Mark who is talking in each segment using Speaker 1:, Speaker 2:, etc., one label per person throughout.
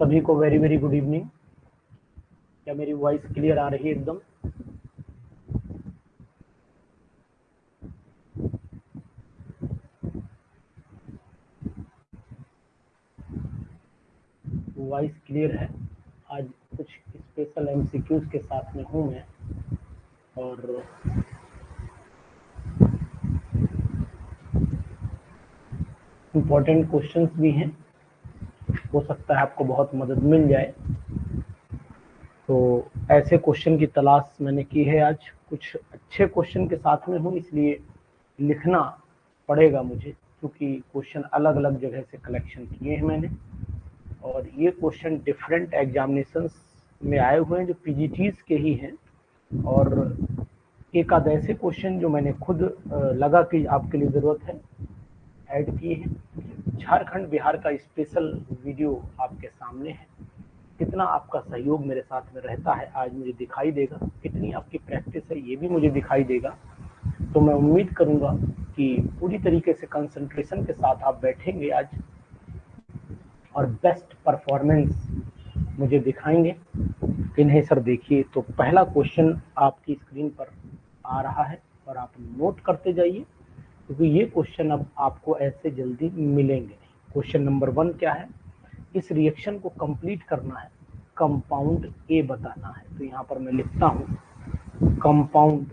Speaker 1: सभी को very very good evening. क्या मेरी वॉइस क्लियर आ रही है एकदम? वॉइस क्लियर है? आज कुछ स्पेशल एमसीक्यूज के साथ में हूँ मैं, और इम्पोर्टेंट क्वेश्चंस भी हैं। हो सकता है आपको बहुत मदद मिल जाए। तो ऐसे क्वेश्चन की तलाश मैंने की है। आज कुछ अच्छे क्वेश्चन के साथ में हूँ, इसलिए लिखना पड़ेगा मुझे, क्योंकि क्वेश्चन अलग अलग जगह से कलेक्शन किए हैं मैंने, और ये क्वेश्चन डिफरेंट एग्जामिनेशंस में आए हुए हैं जो पीजीटीज के ही हैं, और एक आध ऐसे क्वेश्चन जो मैंने खुद लगा कि आपके लिए ज़रूरत है ऐड किए हैं। झारखंड बिहार का स्पेशल वीडियो आपके सामने है। कितना आपका सहयोग मेरे साथ में रहता है आज मुझे दिखाई देगा, कितनी आपकी प्रैक्टिस है ये भी मुझे दिखाई देगा। तो मैं उम्मीद करूंगा कि पूरी तरीके से कंसंट्रेशन के साथ आप बैठेंगे आज और बेस्ट परफॉर्मेंस मुझे दिखाएंगे। इन्हें सर देखिए, तो पहला क्वेश्चन आपकी स्क्रीन पर आ रहा है और आप नोट करते जाइए, क्योंकि ये क्वेश्चन अब आपको ऐसे जल्दी मिलेंगे नहीं। क्वेश्चन नंबर 1 क्या है? इस रिएक्शन को कंप्लीट करना है, कंपाउंड ए बताना है। तो यहाँ पर मैं लिखता हूँ compound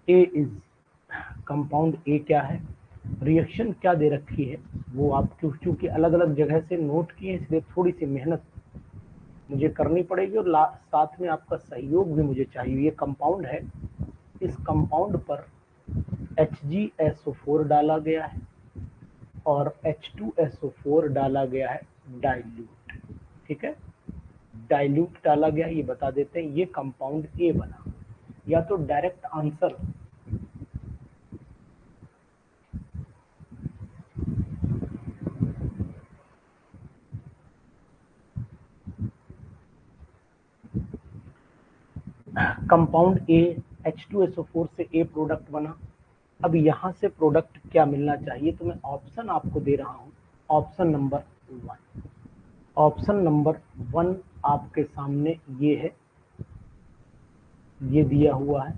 Speaker 1: A is, compound A क्या है, रिएक्शन क्या दे रखी है वो आप क्योंकि अलग अलग जगह से नोट किए, इसलिए थोड़ी सी मेहनत मुझे करनी पड़ेगी, और साथ में आपका सहयोग भी मुझे चाहिए। ये कंपाउंड है, इस कंपाउंड पर HgSO4 डाला गया है और H2SO4 डाला गया है डाइल्यूट। ठीक है, डाइल्यूट डाला गया, ये बता देते हैं। ये कंपाउंड ए बना, या तो direct answer compound A H2SO4 से ए प्रोडक्ट बना। अब यहाँ से प्रोडक्ट क्या मिलना चाहिए, तो मैं ऑप्शन आपको दे रहा हूँ। ऑप्शन नंबर 1, ऑप्शन नंबर 1 आपके सामने ये है, ये दिया हुआ है।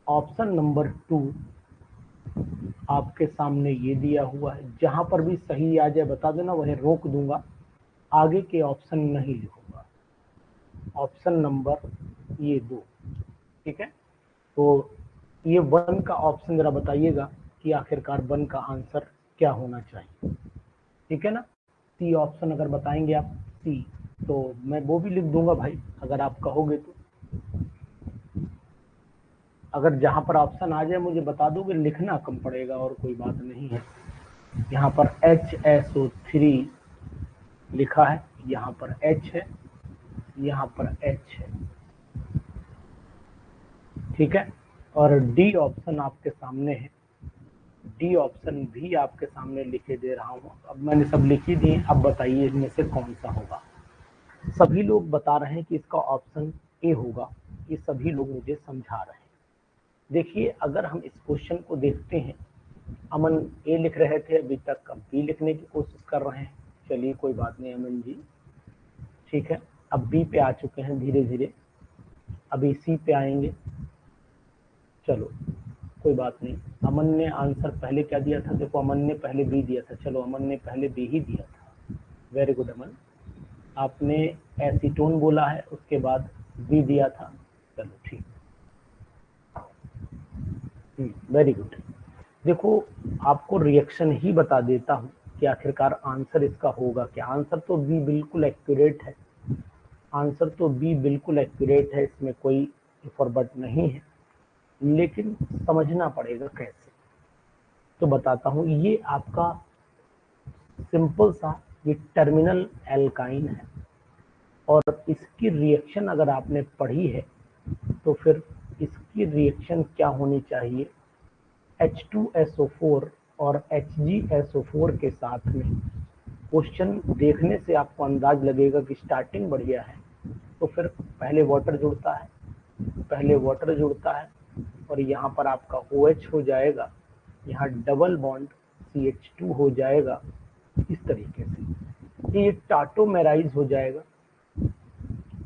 Speaker 1: ऑप्शन नंबर 2 आपके सामने ये दिया हुआ है। जहां पर भी सही आ जाए बता देना, वहीं रोक दूंगा, आगे के ऑप्शन नहीं लिखूंगा। ऑप्शन नंबर ये 2, ठीक है। तो ये 1 का ऑप्शन जरा बताइएगा कि आखिरकार 1 का आंसर क्या होना चाहिए, ठीक है ना। सी ऑप्शन अगर बताएंगे आप, सी, तो मैं वो भी लिख दूंगा भाई, अगर आप कहोगे तो। अगर जहां पर ऑप्शन आ जाए मुझे बता दोगे, लिखना कम पड़ेगा और कोई बात नहीं है। यहाँ पर HSO3 लिखा है, यहाँ पर H है, यहाँ पर H है, ठीक है। और डी ऑप्शन आपके सामने है, डी ऑप्शन भी आपके सामने लिखे दे रहा हूँ। अब मैंने सब लिख ही दिए, अब बताइए इनमें से कौन सा होगा। सभी लोग बता रहे हैं कि इसका ऑप्शन ए होगा, ये सभी लोग मुझे समझा रहे हैं। देखिए, अगर हम इस क्वेश्चन को देखते हैं, अमन ए लिख रहे थे अभी तक, अब बी लिखने की कोशिश कर रहे हैं। चलिए कोई बात नहीं अमन जी, ठीक है। अब बी पे आ चुके हैं धीरे धीरे, अभी सी पे आएंगे। चलो कोई बात नहीं। अमन ने आंसर पहले क्या दिया था, देखो अमन ने पहले बी दिया था। चलो अमन ने पहले बी ही दिया था, वेरी गुड अमन। आपने एसीटोन बोला है, उसके बाद बी दिया था। चलो ठीक, वेरी गुड। देखो, आपको रिएक्शन ही बता देता हूँ कि आखिरकार आंसर इसका होगा क्या। आंसर तो बी बिल्कुल एक्यूरेट है, आंसर तो बी बिल्कुल एक्यूरेट है, इसमें कोई इफ और बट नहीं है, लेकिन समझना पड़ेगा कैसे। तो बताता हूँ, ये आपका सिंपल सा ये टर्मिनल एल्काइन है, और इसकी रिएक्शन अगर आपने पढ़ी है तो फिर इसकी रिएक्शन क्या होनी चाहिए, H2SO4 और HgSO4 के साथ में। क्वेश्चन देखने से आपको अंदाज लगेगा कि स्टार्टिंग बढ़िया है, तो फिर पहले वाटर जुड़ता है, पहले वाटर जुड़ता है, और यहाँ पर आपका OH हो जाएगा, यहाँ डबल बॉन्ड CH2 हो जाएगा, इस तरीके से ये टाटोमेराइज हो जाएगा,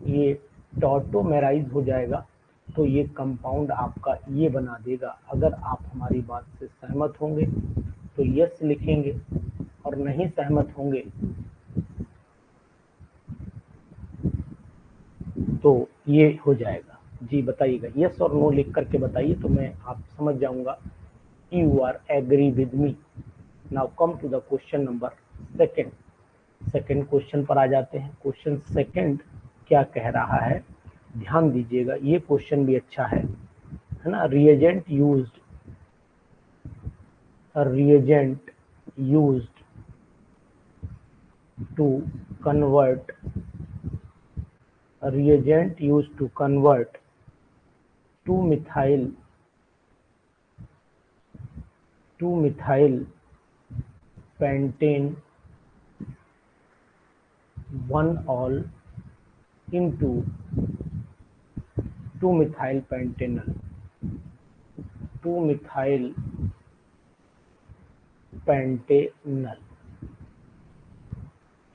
Speaker 1: ये टाटोमेराइज हो जाएगा तो ये कंपाउंड आपका ये बना देगा। अगर आप हमारी बात से सहमत होंगे तो यस लिखेंगे और नहीं सहमत होंगे तो ये हो जाएगा। जी बताइएगा, यस और नो लिख करके बताइए तो मैं आप समझ जाऊंगा you are agree with me. Now come to the question number second. Second question पर आ जाते हैं। क्वेश्चन सेकंड क्या कह रहा है, ध्यान दीजिएगा, ये क्वेश्चन भी अच्छा है ना। Reagent used to convert reagent used to convert 2-methyl pentane 1-ol into 2-methyl pentanol 2-methyl pentanol।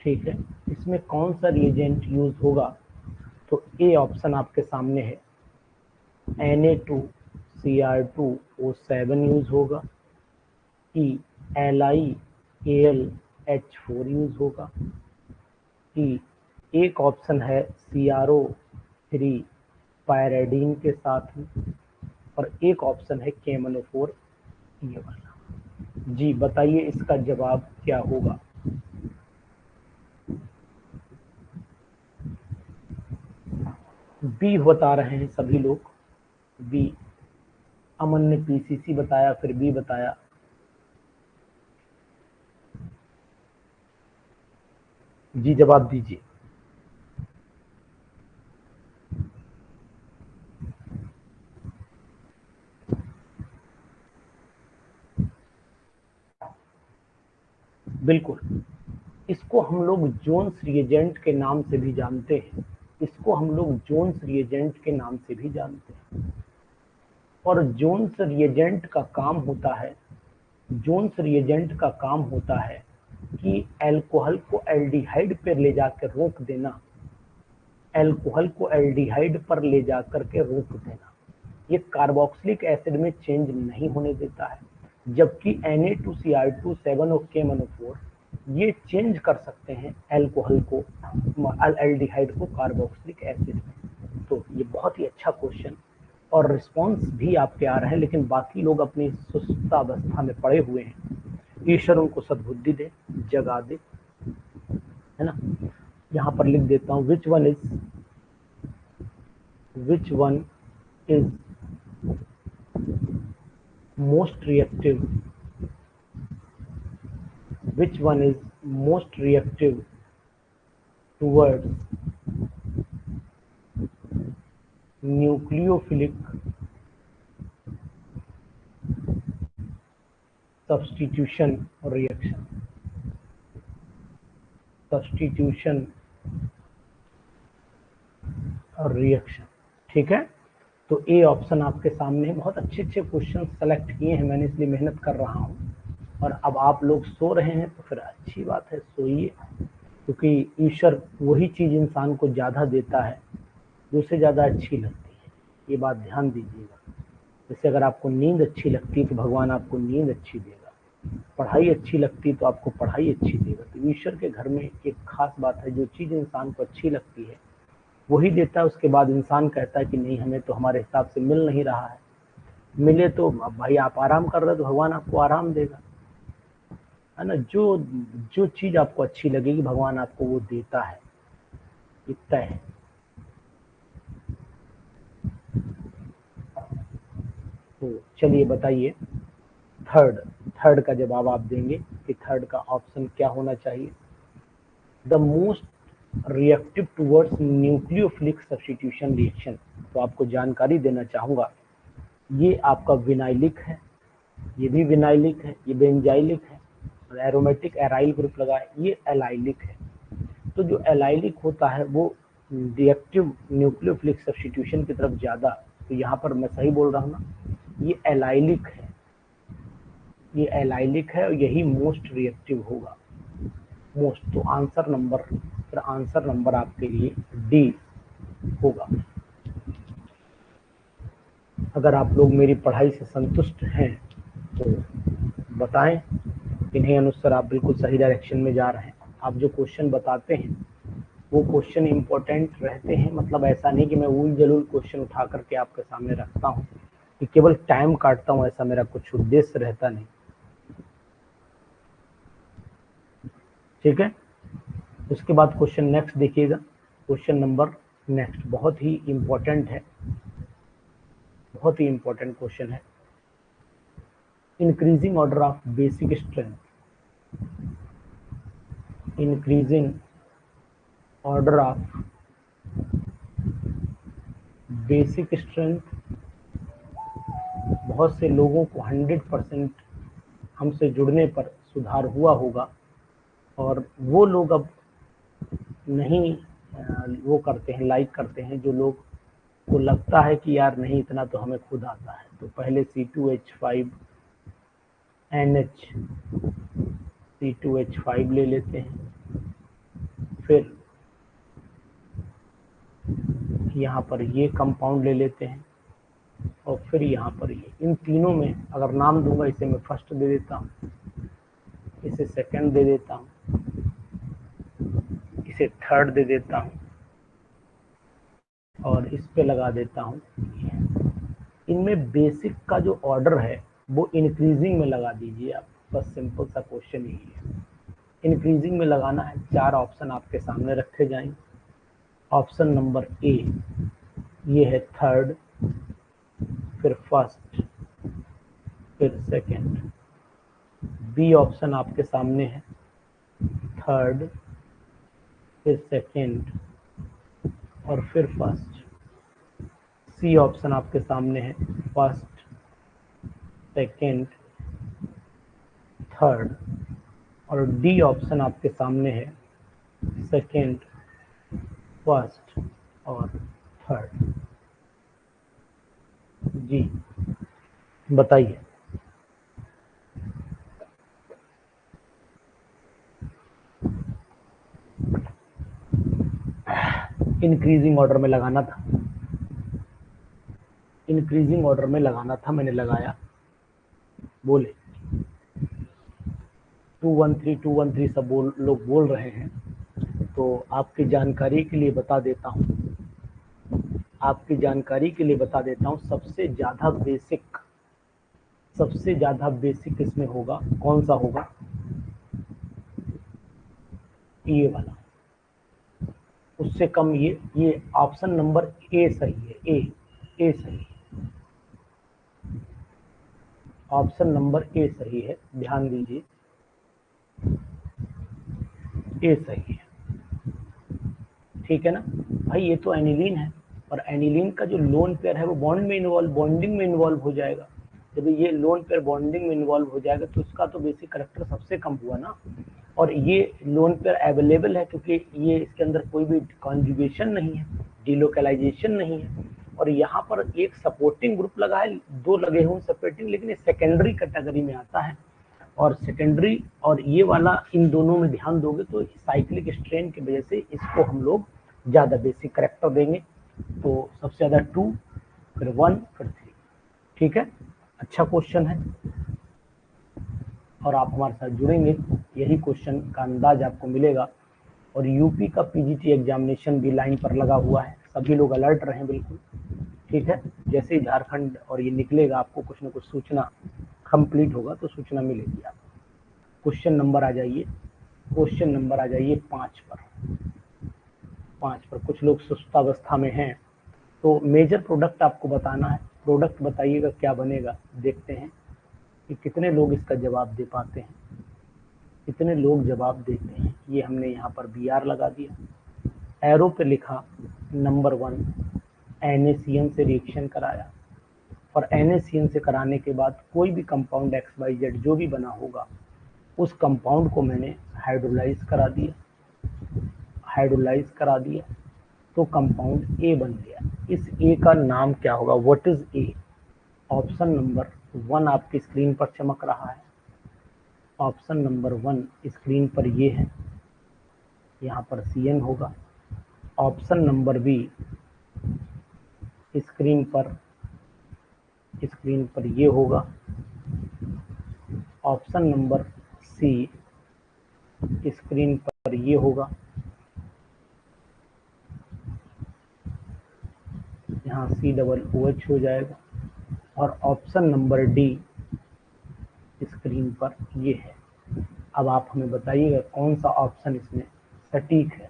Speaker 1: ठीक है, इसमें कौन सा रिएजेंट यूज होगा, तो ए ऑप्शन आपके सामने है, Na2Cr2O7 यूज होगा, ई LiAlH4 यूज होगा, ई एक ऑप्शन है CrO3 पायरेडीन के साथ में, और एक ऑप्शन है KMnO4 ये वाला। जी बताइए इसका जवाब क्या होगा। बी बता रहे हैं सभी लोग, बी। अमन ने पीसीसी बताया, फिर बी बताया। जी जवाब दीजिए। बिल्कुल, इसको हम लोग जोन्स रिएजेंट के नाम से भी जानते हैं, इसको हम लोग जोन्स रिएजेंट के नाम से भी जानते हैं। और जोन्स रिएजेंट का काम होता है, जोन्स रिएजेंट का काम होता है कि अल्कोहल को एल्डिहाइड पर ले जाकर रोक देना, अल्कोहल को एल्डिहाइड पर ले जाकर के रोक देना। ये कार्बोक्सिलिक एसिड में चेंज नहीं होने देता है, जबकि Na2Cr2 7 और KMnO4 ये चेंज कर सकते हैं अल्कोहल को, एल्डिहाइड को कार्बोक्सिलिक एसिड में। तो ये बहुत ही अच्छा क्वेश्चन, और रिस्पांस भी आपके आ रहे हैं, लेकिन बाकी लोग अपनी सुस्तावस्था में पड़े हुए हैं। ईश्वर उनको सद्बुद्धि दे, जगा दे, है ना। यहाँ पर लिख देता हूँ, which one is most reactive, which one is most reactive towards nucleophilic substitution reaction, ठीक है। तो ए ऑप्शन आपके सामने, बहुत अच्छे अच्छे क्वेश्चन सेलेक्ट किए हैं मैंने, इसलिए मेहनत कर रहा हूँ। और अब आप लोग सो रहे हैं तो फिर अच्छी बात है, सोइए, क्योंकि ईश्वर वही चीज इंसान को ज्यादा देता है जो उसे ज्यादा अच्छी लगती है, ये बात ध्यान दीजिएगा। जैसे अगर आपको नींद अच्छी लगती है तो भगवान आपको नींद अच्छी देगा, पढ़ाई अच्छी लगती है तो आपको पढ़ाई अच्छी देगा। तो ईश्वर के घर में एक खास बात है, जो चीज इंसान को अच्छी लगती है वही देता है। उसके बाद इंसान कहता है कि नहीं, हमें तो हमारे हिसाब से मिल नहीं रहा है, मिले तो भाई आप आराम कर रहे हो तो भगवान आपको आराम देगा, है ना। जो चीज आपको अच्छी लगेगी भगवान आपको वो देता है, इतना है। तो चलिए बताइए, थर्ड का जवाब आप देंगे कि थर्ड का ऑप्शन क्या होना चाहिए। The most reactive towards nucleophilic substitution reaction. तो आपको जानकारी देना चाहूंगा, ये आपका विनाइलिक है, ये भी विनाइलिक है, ये बेंजाइलिक है, और एरोमेटिक एराइल ग्रुप लगा है, ये एलाइलिक है। तो जो एलाइलिक होता है वो रिएक्टिव न्यूक्लियोफिलिक सब्स्टिट्यूशन की तरफ ज्यादा, तो यहाँ पर मैं सही बोल रहा हूँ ना, ये एलाइलिक है, ये एलाइलिक है और यही मोस्ट रिएक्टिव होगा। मोस्ट, तो आंसर नंबर आपके लिए डी होगा। अगर आप लोग मेरी पढ़ाई से संतुष्ट हैं तो बताएं, इन्हीं अनुसार आप बिल्कुल सही डायरेक्शन में जा रहे हैं। आप जो क्वेश्चन बताते हैं वो क्वेश्चन इम्पोर्टेंट रहते हैं, मतलब ऐसा नहीं कि मैं उल जलूल क्वेश्चन उठा करके आपके सामने रखता हूँ कि केवल टाइम काटता हूँ, ऐसा मेरा कुछ उद्देश्य रहता नहीं। ठीक है, उसके बाद क्वेश्चन नेक्स्ट देखिएगा। क्वेश्चन नंबर नेक्स्ट बहुत ही इम्पोर्टेंट है, बहुत ही इम्पोर्टेंट क्वेश्चन है। Increasing order of basic strength, increasing order of basic strength. बहुत से लोगों को 100% हमसे जुड़ने पर सुधार हुआ होगा, और वो लोग अब नहीं वो करते हैं, लाइक करते हैं, जो लोग को लगता है कि यार नहीं इतना तो हमें खुद आता है। तो पहले C2H5 ले लेते हैं, फिर यहाँ पर ये कंपाउंड ले लेते हैं, और फिर यहाँ पर ये, इन तीनों में अगर नाम दूंगा, इसे मैं फर्स्ट दे देता हूँ, इसे सेकंड दे देता हूँ, इसे थर्ड दे देता हूँ, और इस पे लगा देता हूँ। इनमें बेसिक का जो ऑर्डर है वो इंक्रीजिंग में लगा दीजिए आप, बस सिंपल सा क्वेश्चन यही है, इंक्रीजिंग में लगाना है। 4 ऑप्शन आपके सामने रखे जाएंगे। ऑप्शन नंबर ए ये है थर्ड, फिर फर्स्ट, फिर सेकंड। बी ऑप्शन आपके सामने है थर्ड, फिर सेकंड, और फिर फर्स्ट। सी ऑप्शन आपके सामने है फर्स्ट, सेकंड, थर्ड, और डी ऑप्शन आपके सामने है सेकंड, फर्स्ट और थर्ड। जी बताइए। इंक्रीजिंग ऑर्डर में लगाना था, इंक्रीजिंग ऑर्डर में लगाना था, मैंने लगाया। बोले 213 सब लोग बोल रहे हैं, तो आपकी जानकारी के लिए बता देता हूँ, आपकी जानकारी के लिए बता देता हूँ, सबसे ज्यादा बेसिक इसमें होगा, कौन सा होगा, ये वाला। उससे कम ये ऑप्शन नंबर ए सही है, ए सही है, ऑप्शन नंबर ए सही है, ध्यान दीजिए, ए सही है। ठीक है ना भाई, ये तो एनिलीन है, और एनिलीन का जो लोन पेयर है वो बॉन्डिंग में इन्वॉल्व हो जाएगा। जब ये लोन पेयर बॉन्डिंग में इन्वॉल्व हो जाएगा तो उसका तो बेसिक करैक्टर सबसे कम हुआ ना, और ये लोन पेयर अवेलेबल है क्योंकि ये इसके अंदर कोई भी कॉन्जुगेशन नहीं है, डिलोकलाइजेशन नहीं है, और यहाँ पर एक सपोर्टिंग ग्रुप लगा है, 2 लगे हुए सपोर्टिंग, लेकिन ये सेकेंडरी कैटेगरी में आता है। और सेकेंडरी और ये वाला, इन दोनों में ध्यान दोगे तो साइक्लिक स्ट्रेन की वजह से इसको हम लोग ज़्यादा बेसिक करैक्टर देंगे। तो सबसे ज़्यादा 2, फिर 1, फिर 3। ठीक है, अच्छा क्वेश्चन है, और आप हमारे साथ जुड़ेंगे यही क्वेश्चन का अंदाज आपको मिलेगा। और यूपी का पीजीटी एग्जामिनेशन भी लाइन पर लगा हुआ है, सभी लोग अलर्ट रहें बिल्कुल। ठीक है, जैसे ही झारखंड और ये निकलेगा आपको कुछ न कुछ सूचना कंप्लीट होगा तो सूचना मिलेगी आपको। क्वेश्चन नंबर आ जाइए, क्वेश्चन नंबर आ जाइए 5 पर। 5 पर कुछ लोग सुस्तावस्था में हैं, तो मेजर प्रोडक्ट आपको बताना है, प्रोडक्ट बताइएगा क्या बनेगा। देखते हैं कि कितने लोग इसका जवाब दे पाते हैं, कितने लोग जवाब देते हैं। ये हमने यहाँ पर बी आर लगा दिया, एरो पे लिखा नंबर 1, NaCN से रिएक्शन कराया, और NaCN से कराने के बाद कोई भी कंपाउंड XYZ जो भी बना होगा उस कंपाउंड को मैंने हाइड्रोलाइज करा दिया, हाइड्रोलाइज करा दिया, तो कंपाउंड ए बन गया। इस ए का नाम क्या होगा, what is a. Option number 1 आपकी स्क्रीन पर चमक रहा है, ऑप्शन नंबर 1 स्क्रीन पर ये है, यहाँ पर CN होगा। ऑप्शन नंबर बी स्क्रीन पर ये होगा। ऑप्शन नंबर सी स्क्रीन पर ये होगा। यहाँ COOH हो जाएगा। और ऑप्शन नंबर डी स्क्रीन पर ये है। अब आप हमें बताइएगा कौन सा ऑप्शन इसमें सटीक है।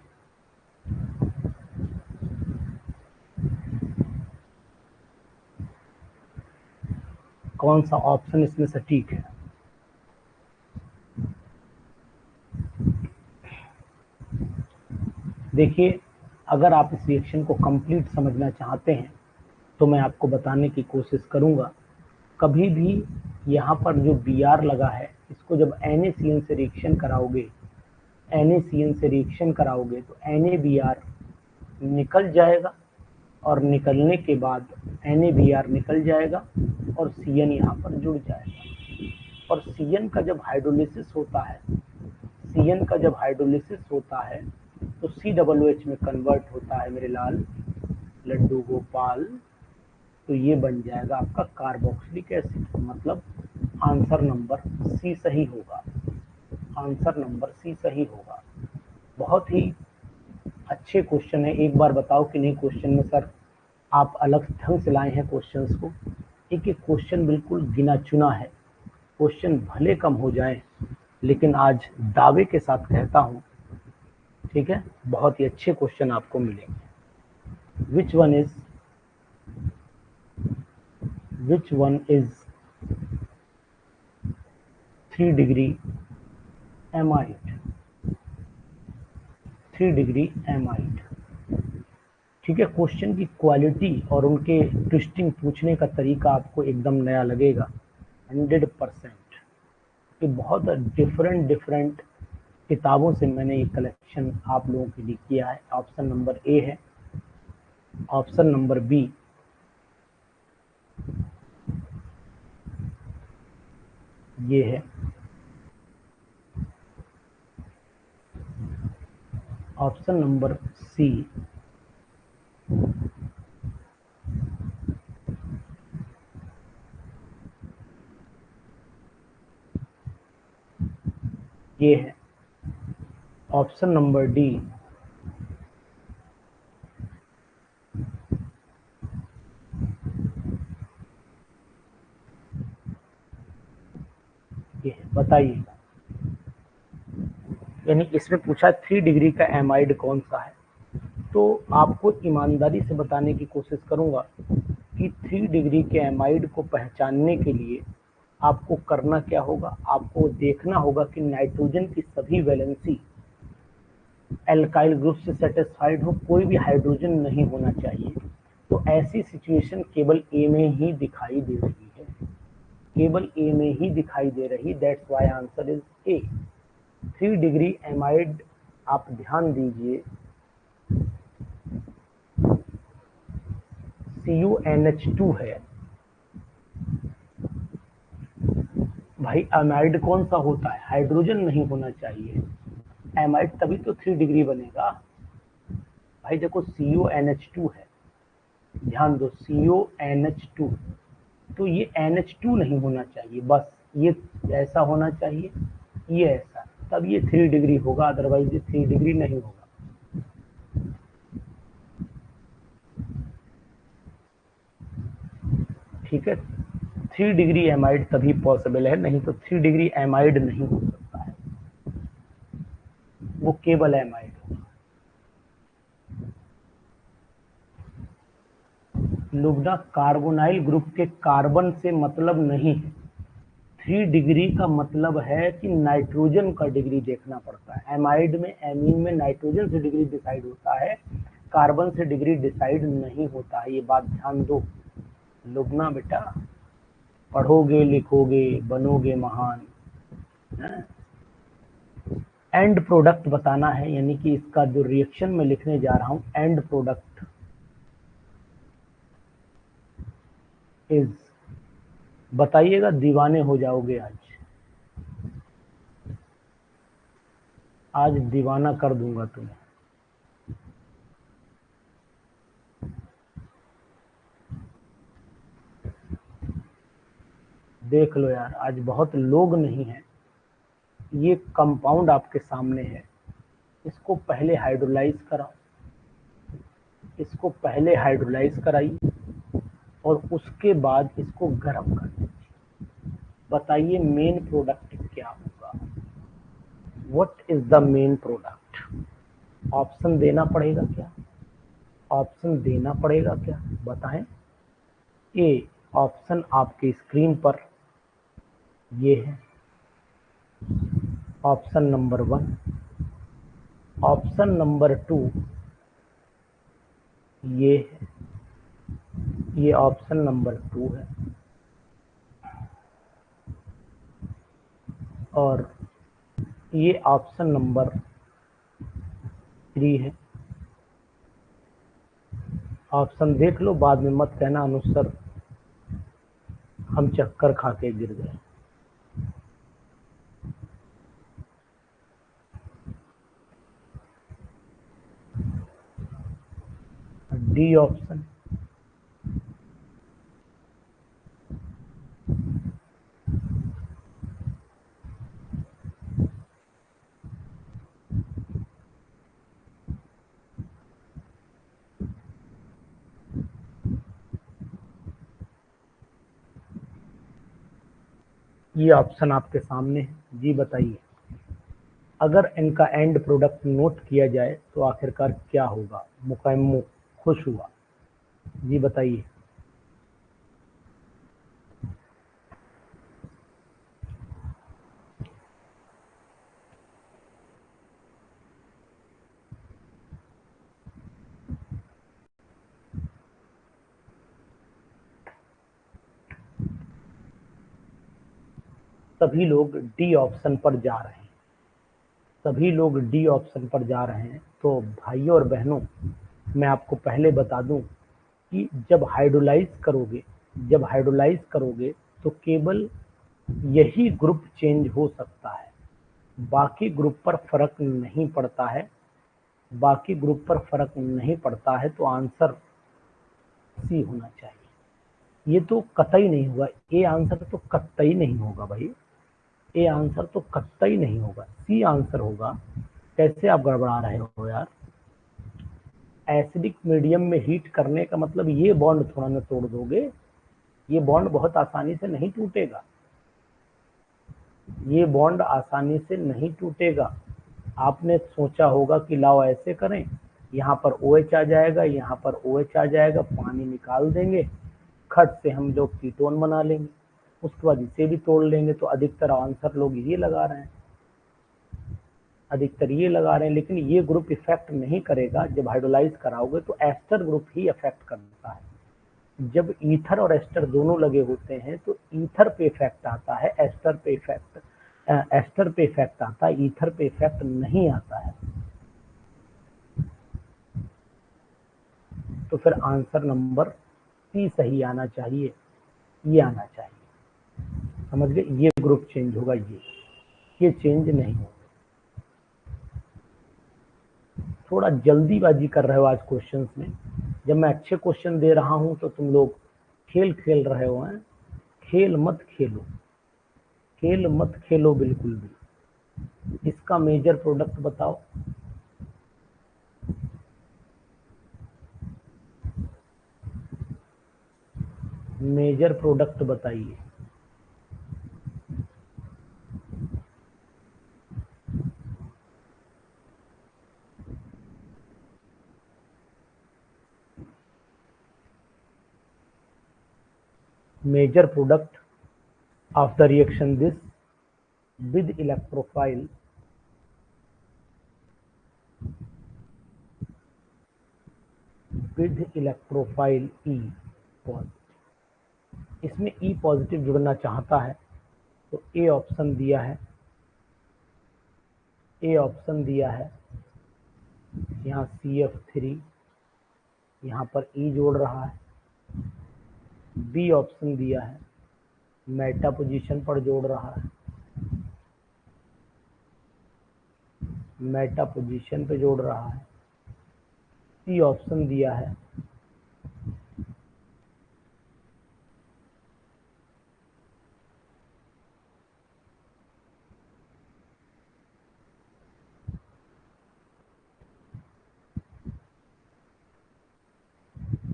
Speaker 1: कौन सा ऑप्शन इसमें सटीक है। देखिए, अगर आप इस रिएक्शन को कंप्लीट समझना चाहते हैं तो मैं आपको बताने की कोशिश करूंगा। कभी भी यहाँ पर जो Br लगा है, इसको जब NaCN से रिएक्शन कराओगे, तो NaBr निकल जाएगा और निकलने के बाद NaBr निकल जाएगा और CN यहाँ पर जुड़ जाएगा। और CN का जब हाइड्रोलिसिस होता है तो COOH में कन्वर्ट होता है मेरे लाल लड्डू गोपाल। तो ये बन जाएगा आपका कार्बोक्सिलिक एसिड। मतलब आंसर नंबर सी सही होगा। बहुत ही अच्छे क्वेश्चन है। एक बार बताओ कि नहीं क्वेश्चन में सर आप अलग ढंग से लाए हैं क्वेश्चंस को। एक एक क्वेश्चन बिल्कुल गिना चुना है। क्वेश्चन भले कम हो जाए लेकिन आज दावे के साथ कहता हूँ, ठीक है, बहुत ही अच्छे क्वेश्चन आपको मिलेंगे। Which one is 3 degree amide. ठीक है, क्वेश्चन की क्वालिटी और उनके ट्विस्टिंग पूछने का तरीका आपको एकदम नया लगेगा 100%। कि बहुत डिफरेंट किताबों से मैंने ये कलेक्शन आप लोगों के लिए किया है। ऑप्शन नंबर ए है। ऑप्शन नंबर बी ये है। ऑप्शन नंबर सी ये है। ऑप्शन नंबर डी ये है। बताइएगा। यानी इसमें पूछा 3 डिग्री का एमाइड कौन सा है। तो आपको ईमानदारी से बताने की कोशिश करूंगा कि 3 डिग्री के एमाइड को पहचानने के लिए आपको करना क्या होगा। आपको देखना होगा कि नाइट्रोजन की सभी वैलेंसी एल्काइल ग्रुप से सेटिस्फाइड हो, कोई भी हाइड्रोजन नहीं होना चाहिए। तो ऐसी सिचुएशन केवल ए में ही दिखाई दे रही है। That's why answer is a. 3 degree amide आप ध्यान दीजिए, CuNH2 है। भाई एमाइड कौन सा होता है, हाइड्रोजन नहीं होना चाहिए। एमाइड तभी तो 3 डिग्री बनेगा। भाई देखो CuNH2 है, ध्यान दो CuNH2। तो ये NH2 नहीं होना चाहिए, बस ये ऐसा होना चाहिए, ये ऐसा, तब ये 3 डिग्री होगा, अदरवाइज ये 3 डिग्री नहीं होगा। ठीक है, 3 डिग्री एमाइड तभी पॉसिबल है, नहीं तो 3 डिग्री एमाइड नहीं हो सकता है, वो केवल एमाइड होगा। लुब्ना कार्बोनाइल ग्रुप के कार्बन से मतलब नहीं है। 3 डिग्री का मतलब है कि नाइट्रोजन का डिग्री देखना पड़ता है। एमाइड में, एमीन में नाइट्रोजन से डिग्री डिसाइड होता है, कार्बन से डिग्री डिसाइड नहीं होता है। ये बात ध्यान दो लुब्ना बेटा, पढ़ोगे लिखोगे बनोगे महान। एंड प्रोडक्ट बताना है, यानी कि इसका जो रिएक्शन में लिखने जा रहा हूं, एंड प्रोडक्ट इज, बताइएगा, दीवाने हो जाओगे आज। आज दीवाना कर दूंगा तुम्हें। देख लो यार, आज बहुत लोग नहीं हैं। ये कंपाउंड आपके सामने है, इसको पहले हाइड्रोलाइज कराओ, इसको पहले हाइड्रोलाइज कराइए और उसके बाद इसको गर्म कर दीजिए। बताइए मेन प्रोडक्ट क्या होगा? What is the main product? Option देना पड़ेगा क्या? ऑप्शन देना पड़ेगा क्या? बताएं। ए ऑप्शन आपके स्क्रीन पर ये है, ऑप्शन नंबर 1। ऑप्शन नंबर 2 ये है, ये ऑप्शन नंबर 2 है। और ये ऑप्शन नंबर 3 है। ऑप्शन देख लो, बाद में मत कहना अनुज सर हम चक्कर खा के गिर गए। D option. ये ऑप्शन आपके सामने है। जी बताइए, अगर इनका एंड प्रोडक्ट नोट किया जाए तो आखिरकार क्या होगा? मुकम्मल खुश हुआ। जी बताइए। सभी लोग डी ऑप्शन पर जा रहे हैं, सभी लोग डी ऑप्शन पर जा रहे हैं। तो भाइयों और बहनों, मैं आपको पहले बता दूं कि जब हाइड्रोलाइज करोगे तो केवल यही ग्रुप चेंज हो सकता है, बाकी ग्रुप पर फर्क नहीं पड़ता है। बाकी ग्रुप पर फर्क नहीं पड़ता है, तो आंसर सी होना चाहिए। ये तो कतई नहीं होगा, ए आंसर तो कतई नहीं होगा भाई। ए आंसर तो कतई नहीं होगा, सी आंसर होगा। कैसे आप गड़बड़ा रहे हो यार? एसिडिक मीडियम में हीट करने का मतलब ये बॉन्ड थोड़ा ना तोड़ दोगे। ये बॉन्ड बहुत आसानी से नहीं टूटेगा, ये बॉन्ड आसानी से नहीं टूटेगा। आपने सोचा होगा कि लाओ ऐसे करें, यहाँ पर OH आ जाएगा, यहाँ पर OH आ जाएगा, पानी निकाल देंगे, खट से हम लोग कीटोन बना लेंगे, उसके बाद इसे भी तोड़ लेंगे। तो अधिकतर आंसर लोग ये लगा रहे हैं, अधिकतर ये लगा रहे हैं, लेकिन ये ग्रुप इफेक्ट नहीं करेगा। जब हाइड्रोलाइज कराओगे तो एस्टर ग्रुप ही इफेक्ट करता है। जब ईथर और एस्टर दोनों लगे होते हैं तो ईथर पे इफेक्ट आता है, एस्टर पे इफेक्ट आता है, ईथर पे इफेक्ट नहीं आता है। तो फिर आंसर नंबर सी सही आना चाहिए, ये आना चाहिए। समझ गए? ये ग्रुप चेंज होगा, ये चेंज नहीं होगा। थोड़ा जल्दीबाजी कर रहे हो आज क्वेश्चंस में। जब मैं अच्छे क्वेश्चन दे रहा हूं तो तुम लोग खेल खेल रहे हो हैं। खेल मत खेलो, खेल मत खेलो बिल्कुल भी। इसका मेजर प्रोडक्ट बताओ। मेजर प्रोडक्ट बताइए। Major product of the reaction this with electrophile E positive. इसमें E पॉजिटिव जुड़ना चाहता है तो ए ऑप्शन दिया है, ए ऑप्शन दिया है, यहाँ CF3, यहाँ पर E जोड़ रहा है। बी ऑप्शन दिया है, मेटा पोजीशन पर जोड़ रहा है। मेटा पोजीशन पे जोड़ रहा है। सी ऑप्शन दिया है।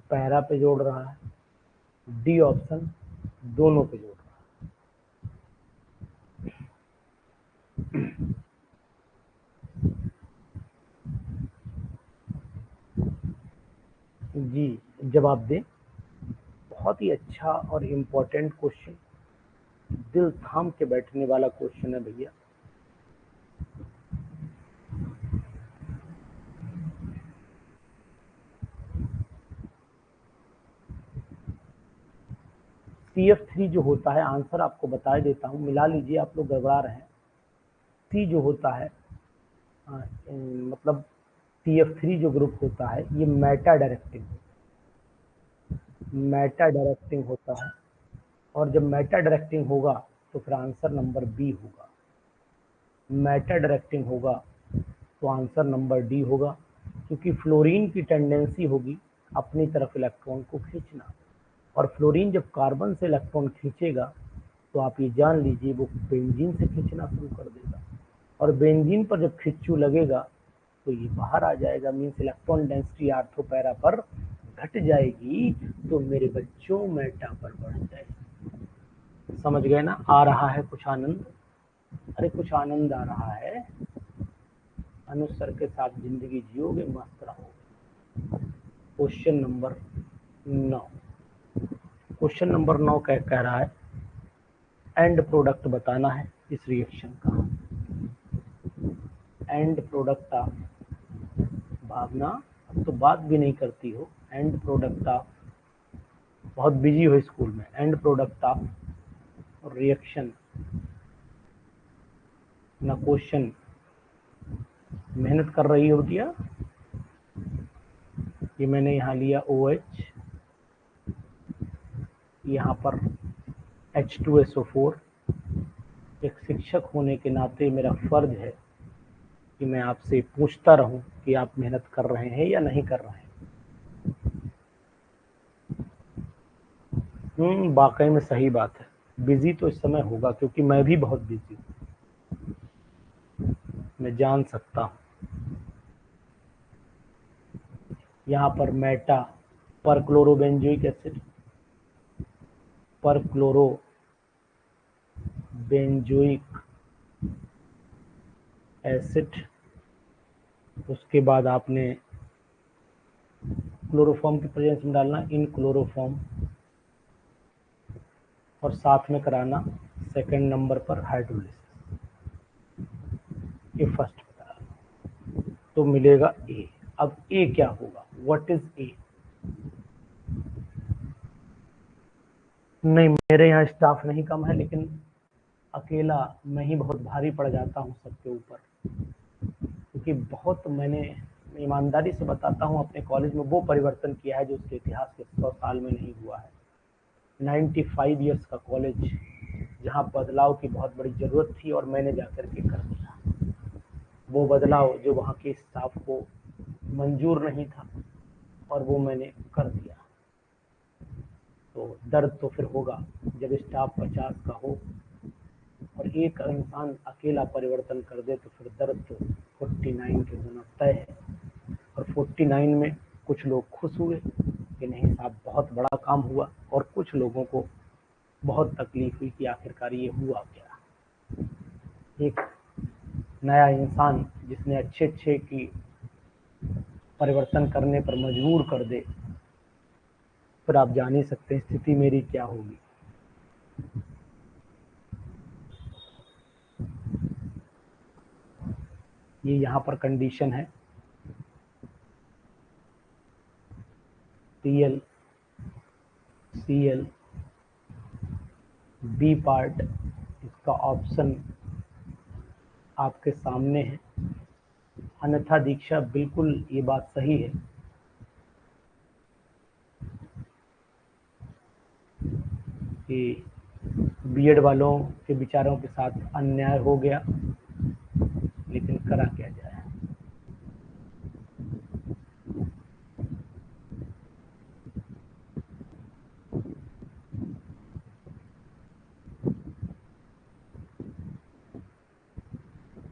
Speaker 1: पैरा पे जोड़ रहा है। डी ऑप्शन दोनों पे जोड़ रहा है। जी जवाब दें। बहुत ही अच्छा और इम्पोर्टेंट क्वेश्चन, दिल थाम के बैठने वाला क्वेश्चन है भैया। CF3 जो होता है, आंसर आपको बता देता हूँ, मिला लीजिए, आप लोग गड़बड़ा रहे हैं। सी जो होता है मतलब CF3 जो ग्रुप होता है ये मेटा डायरेक्टिंग होता है। और जब मेटा डायरेक्टिंग होगा तो फिर आंसर नंबर बी होगा। मेटा डायरेक्टिंग होगा तो आंसर नंबर डी होगा, क्योंकि फ्लोरीन की टेंडेंसी होगी अपनी तरफ इलेक्ट्रॉन को खींचना, और फ्लोरीन जब कार्बन से इलेक्ट्रॉन खींचेगा तो आप ये जान लीजिए वो बेंजीन से खींचना शुरू कर देगा, और बेंजीन पर जब खिंचू लगेगा तो ये बाहर आ जाएगा, means electron density ortho para पर घट जाएगी, तो मेरे बच्चों मेटा पर बढ़ जाएगी। समझ गए ना? आ रहा है कुछ आनंद? अरे कुछ आनंद आ रहा है? अनुज सर के साथ जिंदगी जियोगे, मस्त रहोगे। Question number 9। क्वेश्चन नंबर 9 कह रहा है एंड प्रोडक्ट बताना है इस रिएक्शन का। एंड प्रोडक्ट ऑफ, भावना अब तो बात भी नहीं करती हो, एंड प्रोडक्ट ऑफ, बहुत बिजी हो स्कूल में, एंड प्रोडक्ट ऑफ रिएक्शन ना क्वेश्चन। मेहनत कर रही हो क्या? ये मैंने यहाँ लिया OH, यहाँ पर H2SO4। एक शिक्षक होने के नाते मेरा फर्ज है कि मैं आपसे पूछता रहूं कि आप मेहनत कर रहे हैं या नहीं कर रहे हैं। वाकई में सही बात है, बिजी तो इस समय होगा, क्योंकि मैं भी बहुत बिजी हूँ, मैं जान सकता हूँ। यहाँ पर मेटा पर क्लोरोबेंजोइक एसिड, पर क्लोरो बेंजोइक एसिड, उसके बाद आपने क्लोरोफॉर्म की प्रेजेंस में डालना इन क्लोरोफॉर्म, और साथ में कराना सेकंड नंबर पर हाइड्रोलिसिस। ये फर्स्ट बता, तो मिलेगा ए। अब ए क्या होगा? What is a? नहीं, मेरे यहाँ स्टाफ नहीं कम है, लेकिन अकेला मैं ही बहुत भारी पड़ जाता हूँ सबके ऊपर, क्योंकि बहुत मैंने, ईमानदारी से बताता हूँ, अपने कॉलेज में वो परिवर्तन किया है जो उसके इतिहास के 100 साल में नहीं हुआ है। 95 ईयर्स का कॉलेज, जहाँ बदलाव की बहुत बड़ी ज़रूरत थी और मैंने जाकर के कर दिया वो बदलाव जो वहाँ के स्टाफ को मंजूर नहीं था, और वो मैंने कर दिया। तो दर्द तो फिर होगा जब स्टाफ 50 का हो और एक इंसान अकेला परिवर्तन कर दे, तो फिर दर्द तो 49 के होना तय है। और 49 में कुछ लोग खुश हुए कि नहीं साहब बहुत बड़ा काम हुआ, और कुछ लोगों को बहुत तकलीफ हुई कि आखिरकार ये हुआ क्या। एक नया इंसान जिसने अच्छे अच्छे की परिवर्तन करने पर मजबूर कर दे, फिर आप जान ही सकते हैं स्थिति मेरी क्या होगी। ये यहाँ पर कंडीशन है, Cl Cl बी पार्ट, इसका ऑप्शन आपके सामने है। अन्यथा दीक्षा बिल्कुल ये बात सही है कि बीएड वालों के विचारों के साथ अन्याय हो गया, लेकिन करा क्या जाए।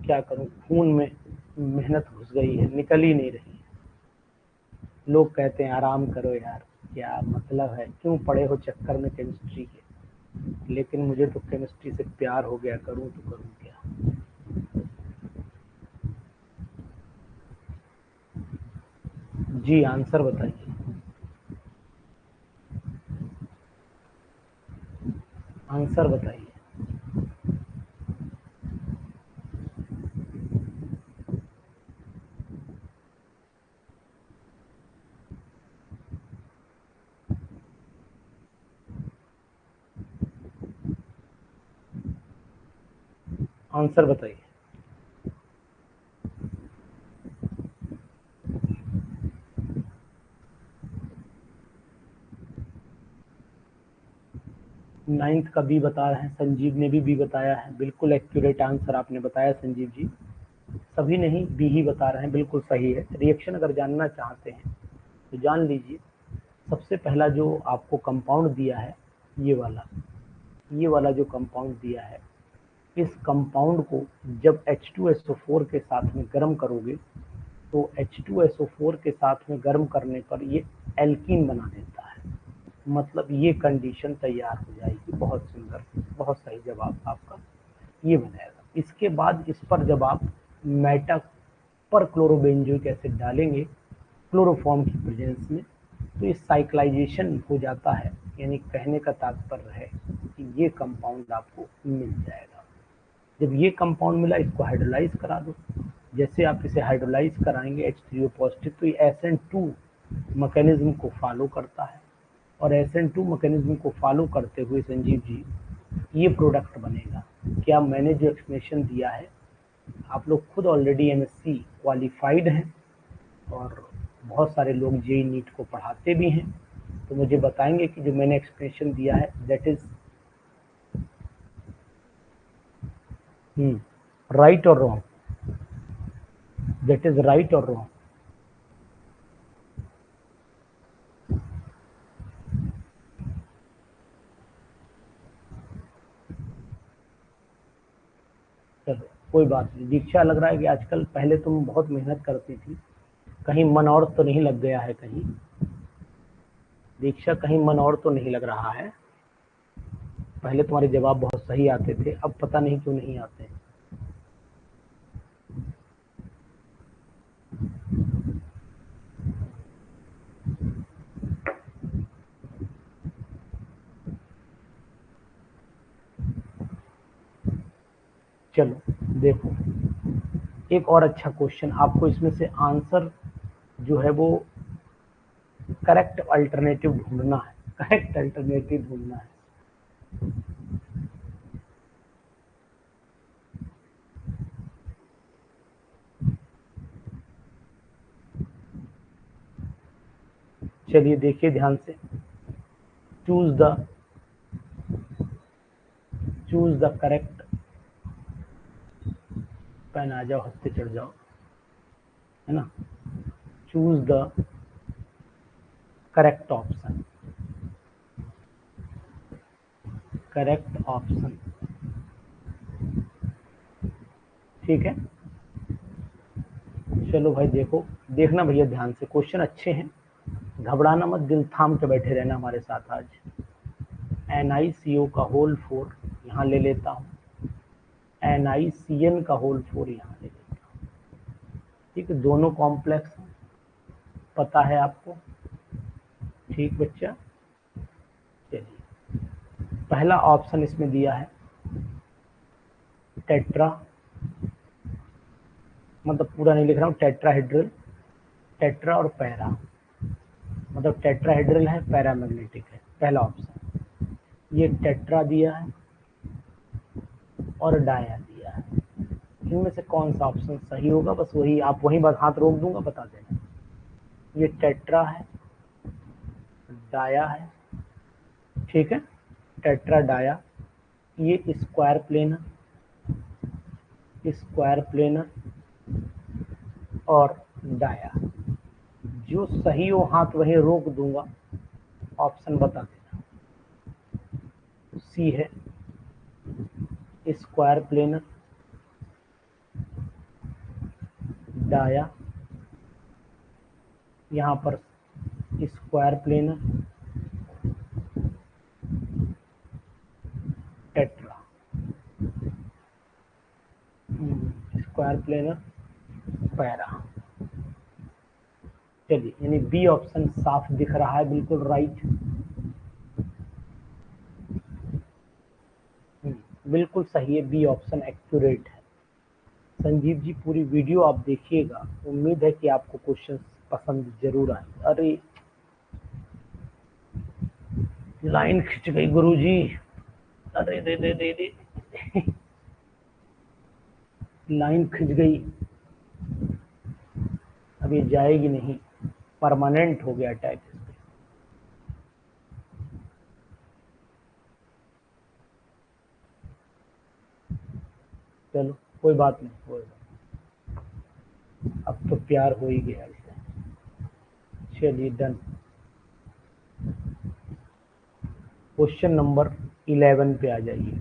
Speaker 1: क्या करूं, खून में मेहनत घुस गई है, निकल ही नहीं रही है। लोग कहते हैं आराम करो यार, क्या मतलब है, क्यों पड़े हो चक्कर में केमिस्ट्री के। लेकिन मुझे तो केमिस्ट्री से प्यार हो गया, करूं तो करूं क्या। जी आंसर बताइए, आंसर बताइए। आंसर बताइए। नाइन्थ का बी बता रहे हैं, संजीव ने भी बी बताया है, बिल्कुल एक्यूरेट आंसर आपने बताया संजीव जी। सभी नहीं, बी ही बता रहे हैं, बिल्कुल सही है। रिएक्शन अगर जानना चाहते हैं तो जान लीजिए। सबसे पहला जो आपको कंपाउंड दिया है, ये वाला जो कंपाउंड दिया है, इस कंपाउंड को जब H2SO4 के साथ में गर्म करोगे तो H2SO4 के साथ में गर्म करने पर ये एल्कीन बना देता है। मतलब ये कंडीशन तैयार हो जाएगी। बहुत सुंदर, बहुत सही जवाब आपका, ये बनाएगा। इसके बाद इस पर जब आप मेटा पर क्लोरोबेंजोइक एसिड डालेंगे क्लोरोफॉर्म की प्रेजेंस में, तो ये साइक्लाइजेशन हो जाता है। यानी कहने का तात्पर्य है कि ये कंपाउंड आपको मिल जाएगा। जब ये कंपाउंड मिला, इसको हाइड्रोलाइज करा दो। जैसे आप इसे हाइड्रोलाइज कराएंगे H3O पॉजिटिव, तो ये SN2 मैकेनिज्म को फॉलो करता है, और SN2 मैकेनिज्म को फॉलो करते हुए संजीव जी ये प्रोडक्ट बनेगा। क्या मैंने जो एक्सप्लेनेशन दिया है, आप लोग खुद ऑलरेडी MSc क्वालिफाइड हैं और बहुत सारे लोग जेई नीट को पढ़ाते भी हैं, तो मुझे बताएंगे कि जो मैंने एक्सप्लेनेशन दिया है दैट इज राइट और रॉन्ग, दैट इज राइट और रॉन्ग। चलो कोई बात नहीं। दीक्षा, लग रहा है कि आजकल, पहले तुम बहुत मेहनत करती थी, कहीं मन और तो नहीं लग गया है कहीं। दीक्षा, कहीं मन और तो नहीं लग रहा है। पहले तुम्हारे जवाब बहुत सही आते थे, अब पता नहीं क्यों नहीं आते। चलो देखो, एक और अच्छा क्वेश्चन आपको इसमें से आंसर जो है वो करेक्ट अल्टरनेटिव ढूंढना है, करेक्ट अल्टरनेटिव ढूंढना है। चलिए देखिए ध्यान से, चूज द करेक्ट, पेन आ जाओ, हंसते चढ़ जाओ, है ना। Choose the correct option, correct option, ठीक है। चलो भाई देखो, देखना भैया ध्यान से, क्वेश्चन अच्छे हैं, घबराना मत, दिल थाम के बैठे रहना हमारे साथ आज। NiCO का होल 4 यहाँ ले लेता हूँ, NiCN का होल 4 यहाँ ले लेता हूँ, ठीक है। दोनों कॉम्प्लेक्स पता है आपको, ठीक बच्चा। चलिए, पहला ऑप्शन इसमें दिया है टेट्रा, मतलब पूरा नहीं लिख रहा हूँ, टेट्राहेड्रल, टेट्रा और पैरा, मतलब टेट्राहेड्रल है, पैरामैग्नेटिक है, पहला ऑप्शन। ये टेट्रा दिया है और डाया दिया है, इनमें से कौन सा ऑप्शन सही होगा, बस वही आप वहीं बस हाथ रोक दूंगा, बता देना। ये टेट्रा है, डाया है, ठीक है, टेट्रा डाया। ये स्क्वायर प्लेनर, स्क्वायर प्लेनर और डाया, जो सही हो हाथ वहीं रोक दूंगा, ऑप्शन बता देना। सी है स्क्वायर प्लेनर, डाया, यहाँ पर square planar, tetra, square planar, para. चलिए, यानी बी ऑप्शन साफ दिख रहा है, बिल्कुल राइट। बिल्कुल सही है, बी ऑप्शन एक्यूरेट है। संजीव जी, पूरी वीडियो आप देखिएगा, उम्मीद है कि आपको क्वेश्चन पसंद जरूर आए। अरे लाइन खिंच गई गुरुजी, अरे दे दे दे दे लाइन खिंच गई, अब ये जाएगी नहीं, परमानेंट हो गया टैग। चलो कोई बात नहीं, कोई बात, अब तो प्यार हो ही गया इसे। चलिए डन। क्वेश्चन नंबर 11 पे आ जाइए।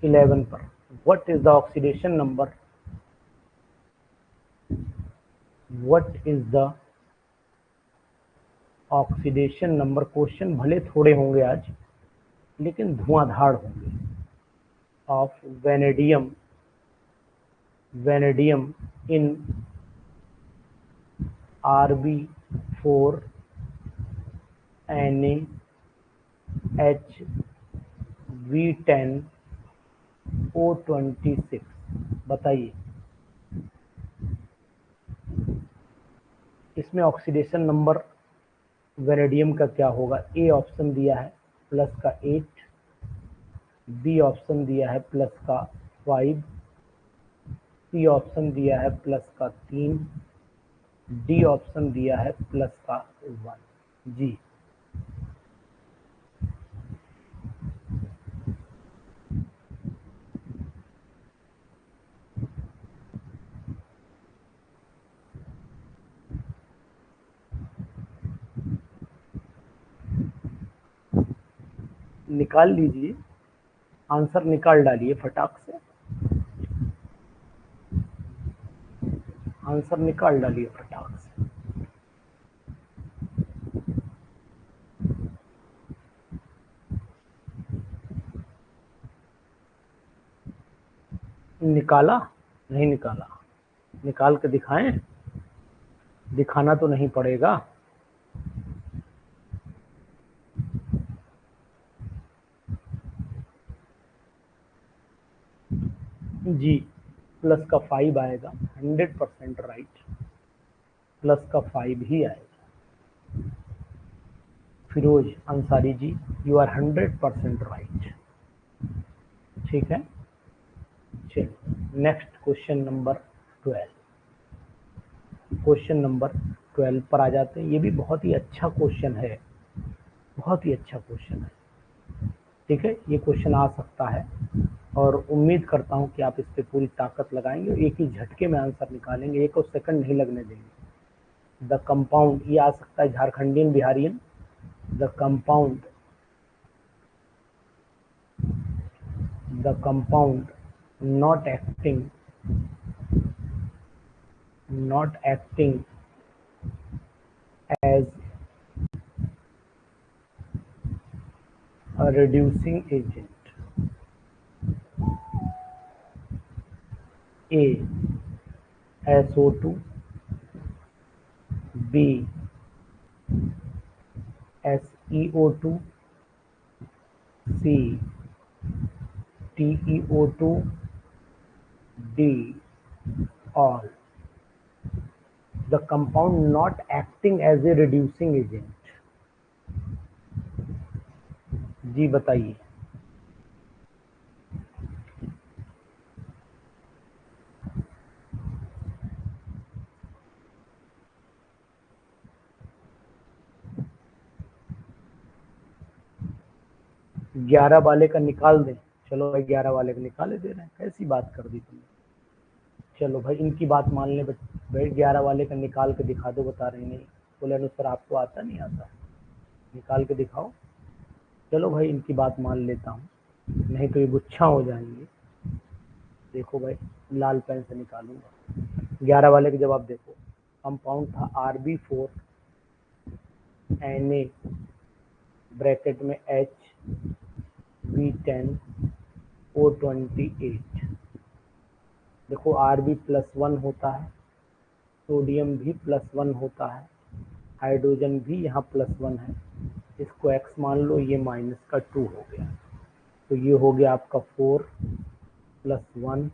Speaker 1: 11 पर, what is the oxidation number, what is the oxidation number. Question भले थोड़े होंगे आज, लेकिन धुआंधार होंगे। Of vanadium, vanadium in Rb4 NaHV10O26, बताइए इसमें ऑक्सीडेशन नंबर वेनेडियम का क्या होगा। ए ऑप्शन दिया है प्लस का 8, बी ऑप्शन दिया है प्लस का 5, सी ऑप्शन दिया है प्लस का 3, डी ऑप्शन दिया है प्लस का 1। जी निकाल लीजिए, आंसर निकाल डालिए फटाक से, आंसर निकाल डालिए फटाक से। निकाला? नहीं निकाला? निकाल के दिखाएं? दिखाना तो नहीं पड़ेगा। जी प्लस का 5 आएगा, 100% राइट, प्लस का 5 ही आएगा। Firoz Ansari ji, you are 100% right. ठीक है, चलिए next question number 12। Question number 12 पर आ जाते हैं। ये भी बहुत ही अच्छा क्वेश्चन है, बहुत ही अच्छा क्वेश्चन है। ठीक है, ये क्वेश्चन आ सकता है और उम्मीद करता हूं कि आप इस पे पूरी ताकत लगाएंगे, एक ही झटके में आंसर निकालेंगे, एक और सेकंड नहीं लगने देंगे। द कंपाउंड, ये आ सकता है Jharkhandian Biharian. The compound, the compound not acting, not acting as a reducing agent. A SO2, B SeO2, C TeO2, D all. The compound not acting as a reducing agent. जी बताइए। ग्यारह वाले का निकाल दें? चलो भाई 11 वाले का निकाले दे रहे हैं, कैसी बात कर दी तुमने। चलो भाई इनकी बात मान ले भाई, 11 वाले का निकाल के दिखा दो, बता रहे नहीं। बोले अनुसार आपको आता नहीं आता, निकाल के दिखाओ। चलो भाई इनकी बात मान लेता हूँ, नहीं तो ये गुच्छा हो जाएंगे। देखो भाई लाल पेन से निकालूंगा, 11 वाले के जवाब देखो, कंपाउंड था Rb4 Na ब्रैकेट में HB10O28। देखो Rb+1 होता है, सोडियम भी +1 होता है, हाइड्रोजन भी यहाँ +1 है, इसको x मान लो, ये -2 हो गया। तो ये हो गया आपका 4 + 1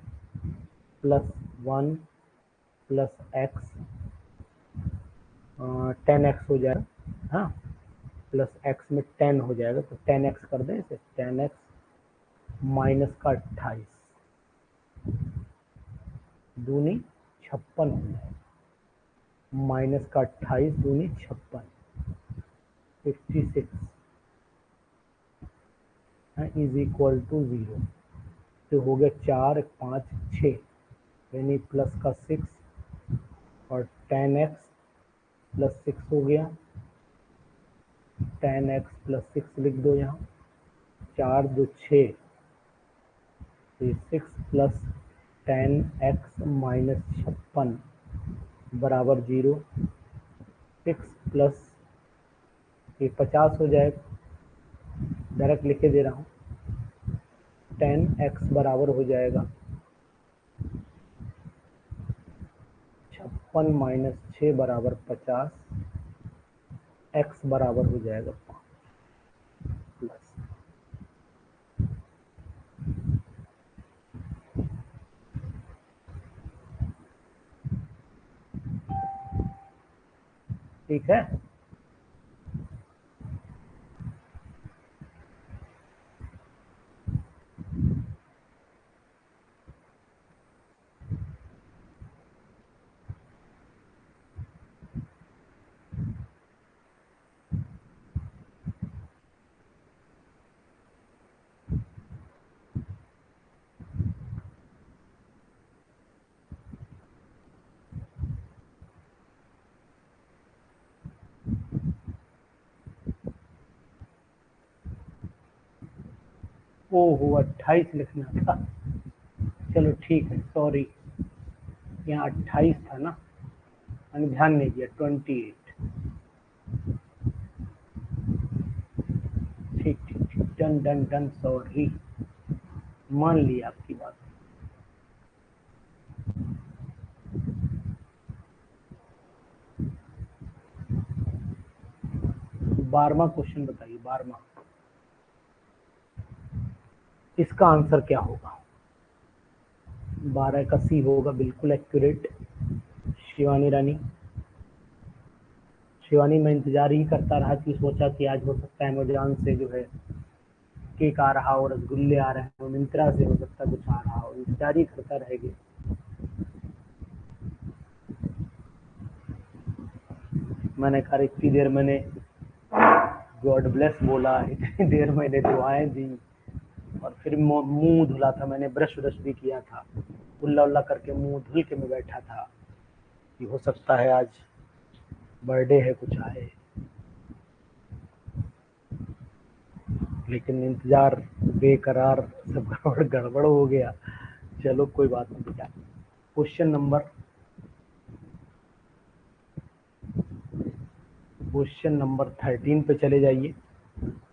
Speaker 1: + 1 + x 10x हो जाएगा, हाँ, प्लस x में 10 हो जाएगा, तो 10x कर दें इसे, 10x -28 दूनी 56 हो जाएगा, -28 दूनी 56, 56 इज इक्वल टू 0। तो हो गया 4 5 6, यानी प्लस का 6 और 10x + 6 हो गया, 10x + 6 लिख दो यहाँ, 4 2 6, 6 + 10x -56 बराबर 0, 6 प्लस ये 50 हो जाएगा, डायरेक्ट लिखे दे रहा हूँ, 10x बराबर हो जाएगा 56 - 6 बराबर 50, x बराबर हो जाएगा 5 प्लस। ठीक है, ओहो 28 लिखना था, चलो ठीक है, सॉरी, यहाँ 28 था ना, मैंने ध्यान नहीं दिया, 28। ठीक ठीक ठीक, डन डन डन, सॉरी, मान लिया आपकी बात। बारहवां क्वेश्चन बताइए, 12वां, इसका आंसर क्या होगा? 12 का सी होगा, बिल्कुल एक्यूरेट। शिवानी रानी, शिवानी मैं इंतजार ही करता रहा कि सोचा कि आज हो सकता है अमेजॉन से जो है केक आ रहा हो, रसगुल्ले आ रहे हो, मिंत्रा से हो सकता है कुछ आ रहा हो, इंतजार ही करता रहेगी। मैंने कहा इतनी देर मैंने गॉड ब्लेस बोला, इतनी देर मैंने दुआएं दी, और फिर मुंह धुला था मैंने, ब्रश व्रश भी किया था, उल्ला उल्ला करके मुंह धुल के मैं बैठा था कि हो सकता है आज बर्थडे है, कुछ आए, लेकिन इंतजार बेकरार, सब गड़बड़ गड़बड़ हो गया। चलो कोई बात नहीं बेटा। क्वेश्चन नंबर 13 पे चले जाइए।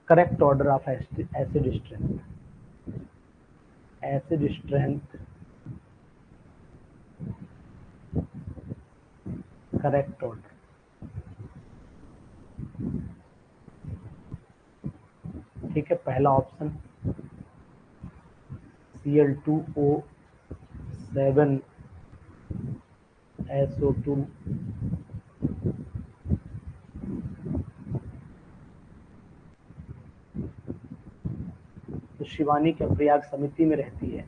Speaker 1: Correct order of acid strength, acid strength, correct order. ठीक है, पहला ऑप्शन Cl2O7SO2, तो शिवानी के प्रयाग समिति में रहती है।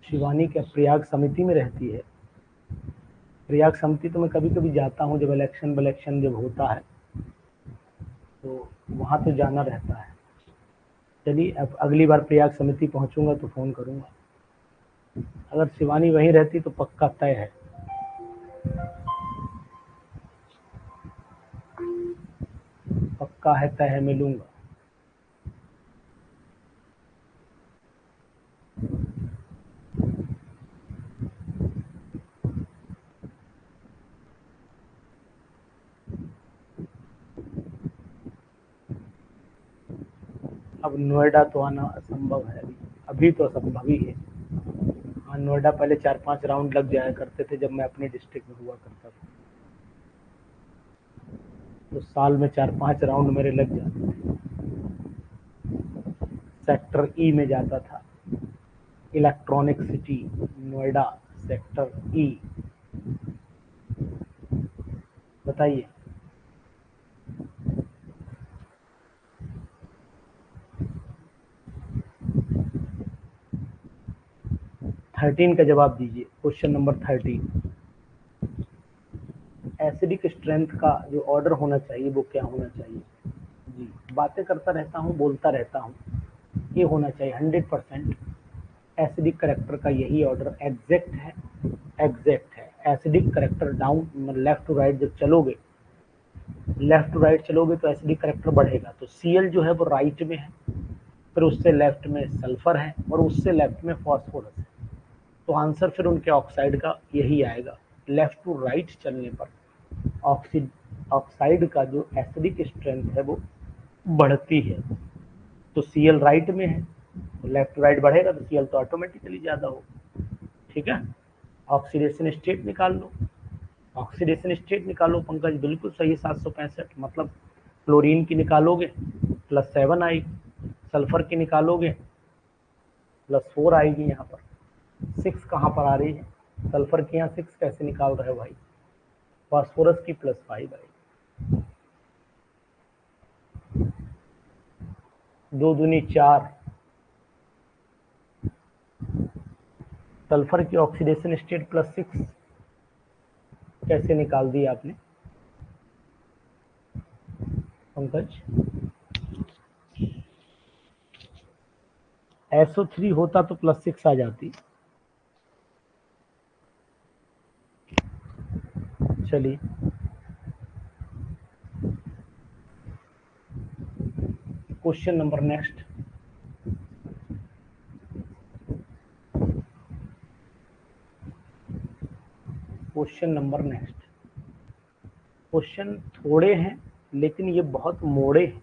Speaker 1: शिवानी के प्रयाग समिति में रहती है। प्रयाग समिति तो मैं कभी कभी जाता हूँ, जब इलेक्शन जब होता है तो वहाँ तो जाना रहता है। चलिए, अब अगली बार प्रयाग समिति पहुँचूंगा तो फ़ोन करूँगा। अगर शिवानी वहीं रहती तो पक्का तय है। पक्का है, तय है, मिलूंगा। अब नोएडा तो आना असंभव है, अभी तो असंभव ही है। हाँ, नोएडा पहले 4-5 राउंड लग जाया करते थे जब मैं अपने डिस्ट्रिक्ट में हुआ करता था, तो साल में 4-5 राउंड मेरे लग जाते थे। सेक्टर ई में जाता था, इलेक्ट्रॉनिक सिटी नोएडा, सेक्टर ई। बताइए। थर्टीन का जवाब दीजिए, क्वेश्चन नंबर 13। एसिडिक स्ट्रेंथ का जो ऑर्डर होना चाहिए वो क्या होना चाहिए? जी, बातें करता रहता हूँ, बोलता रहता हूँ, ये होना चाहिए 100%। एसिडिक करेक्टर का यही ऑर्डर एग्जैक्ट है, एग्जैक्ट है। Acidic character down left to right जब चलोगे, लेफ्ट टू राइट चलोगे तो एसिडिक करेक्टर बढ़ेगा, तो Cl जो है वो राइट में है, फिर उससे लेफ्ट में सल्फर है और उससे लेफ्ट में फॉस्फोरस है, तो आंसर फिर उनके ऑक्साइड का यही आएगा। लेफ्ट टू राइट चलने पर ऑक्साइड का जो एसिडिक स्ट्रेंथ है वो बढ़ती है, तो Cl राइट में है, तो लेफ्ट टू राइट बढ़ेगा तो Cl तो ऑटोमेटिकली ज़्यादा हो। ठीक है, ऑक्सीडेशन स्टेट निकाल लो, ऑक्सीडेशन स्टेट निकालो पंकज, बिल्कुल सही। 765 मतलब क्लोरीन की निकालोगे +7 आएगी, सल्फर की निकालोगे +4 आएगी। यहाँ पर 6 कहाँ पर आ रही है? सल्फर की यहाँ 6 कैसे निकाल रहे हो भाई? फास्फोरस की +5 आएगी। 2 दूनी 4, सल्फर की ऑक्सीडेशन स्टेट +6 कैसे निकाल दी आपने पंकज? SO3 होता तो +6 आ जाती। चलिए, question number next. Question number next. Question थोड़े हैं लेकिन ये बहुत मोड़े हैं।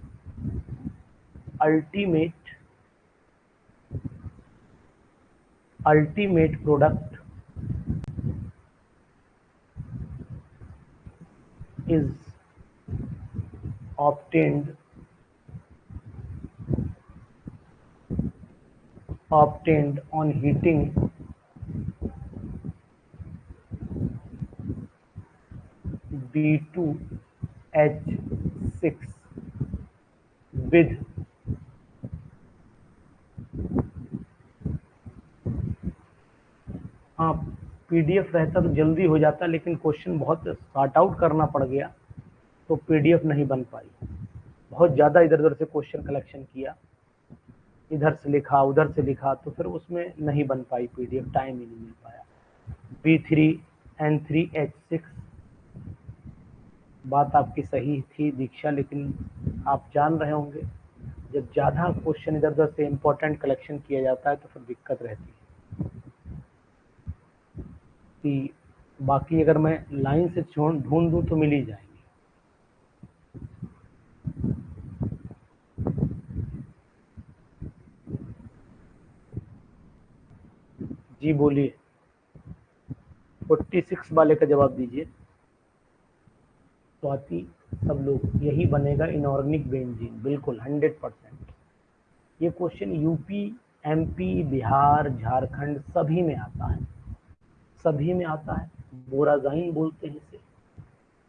Speaker 1: Ultimate ultimate product is obtained on heating B2H6 with हाँ, पीडीएफ रहता तो जल्दी हो जाता, लेकिन क्वेश्चन बहुत सॉर्ट आउट करना पड़ गया तो पीडीएफ नहीं बन पाई। बहुत ज़्यादा इधर उधर से क्वेश्चन कलेक्शन किया, इधर से लिखा उधर से लिखा, तो फिर उसमें नहीं बन पाई पीडीएफ, टाइम ही नहीं मिल पाया। B3N3H6, बात आपकी सही थी दीक्षा, लेकिन आप जान रहे होंगे जब ज़्यादा क्वेश्चन इधर उधर से इम्पोर्टेंट कलेक्शन किया जाता है तो फिर दिक्कत रहती है कि बाकी अगर मैं लाइन से ढूंढ दूँ तो मिल ही जाएंगे। जी बोलिए, 46 वाले का जवाब दीजिए। स्वाति, सब लोग यही बनेगा, इनऑर्गेनिक बेंजीन, बिल्कुल 100%। ये question UP, MP, Bihar, Jharkhand सभी में आता है, सभी में आता है। बोराजाइन बोलते हैं इसे,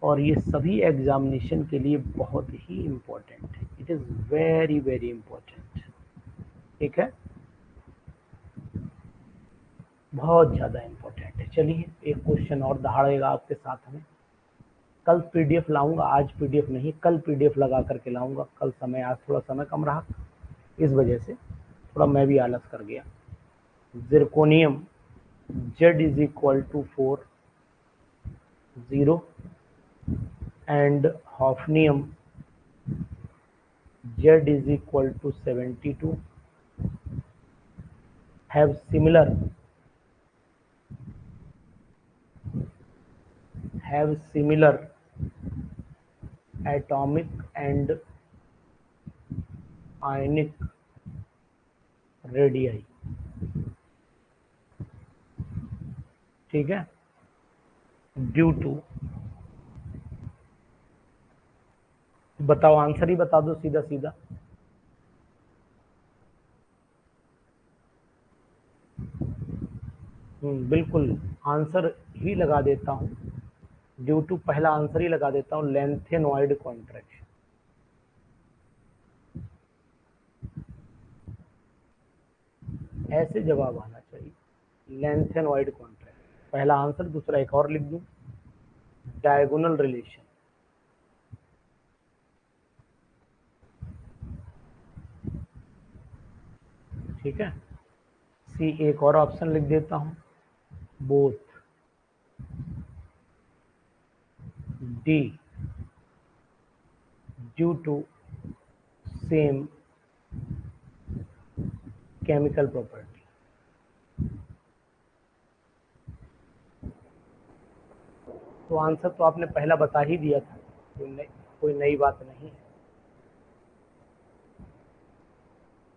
Speaker 1: और ये सभी एग्जामिनेशन के लिए बहुत ही इम्पोर्टेंट है। It is very very important. ठीक है, बहुत ज़्यादा इम्पोर्टेंट है। चलिए, एक क्वेश्चन और दहाड़ेगा आपके साथ में। कल पीडीएफ लाऊंगा, आज पीडीएफ नहीं, कल पीडीएफ लगा करके लाऊंगा। कल समय, आज थोड़ा समय कम रहा, इस वजह से थोड़ा मैं भी आलस कर गया। Zirconium Z = 4 0 and hafnium Z = 72 have similar atomic and ionic radii, ठीक है। ड्यू टू, बताओ आंसर ही बता दो सीधा सीधा। बिल्कुल आंसर ही लगा देता हूँ, ड्यू टू पहला आंसर ही लगा देता हूँ, लेंथेनॉइड कॉन्ट्रैक्शन। ऐसे जवाब आना चाहिए, लेंथेनॉइड कॉन्ट्रैक्शन पहला आंसर। दूसरा एक और लिख दूं, डायगोनल रिलेशन, ठीक है। सी एक और ऑप्शन लिख देता हूं, both. D, due to same chemical property. तो आंसर तो आपने पहला बता ही दिया था, कोई नई बात नहीं है।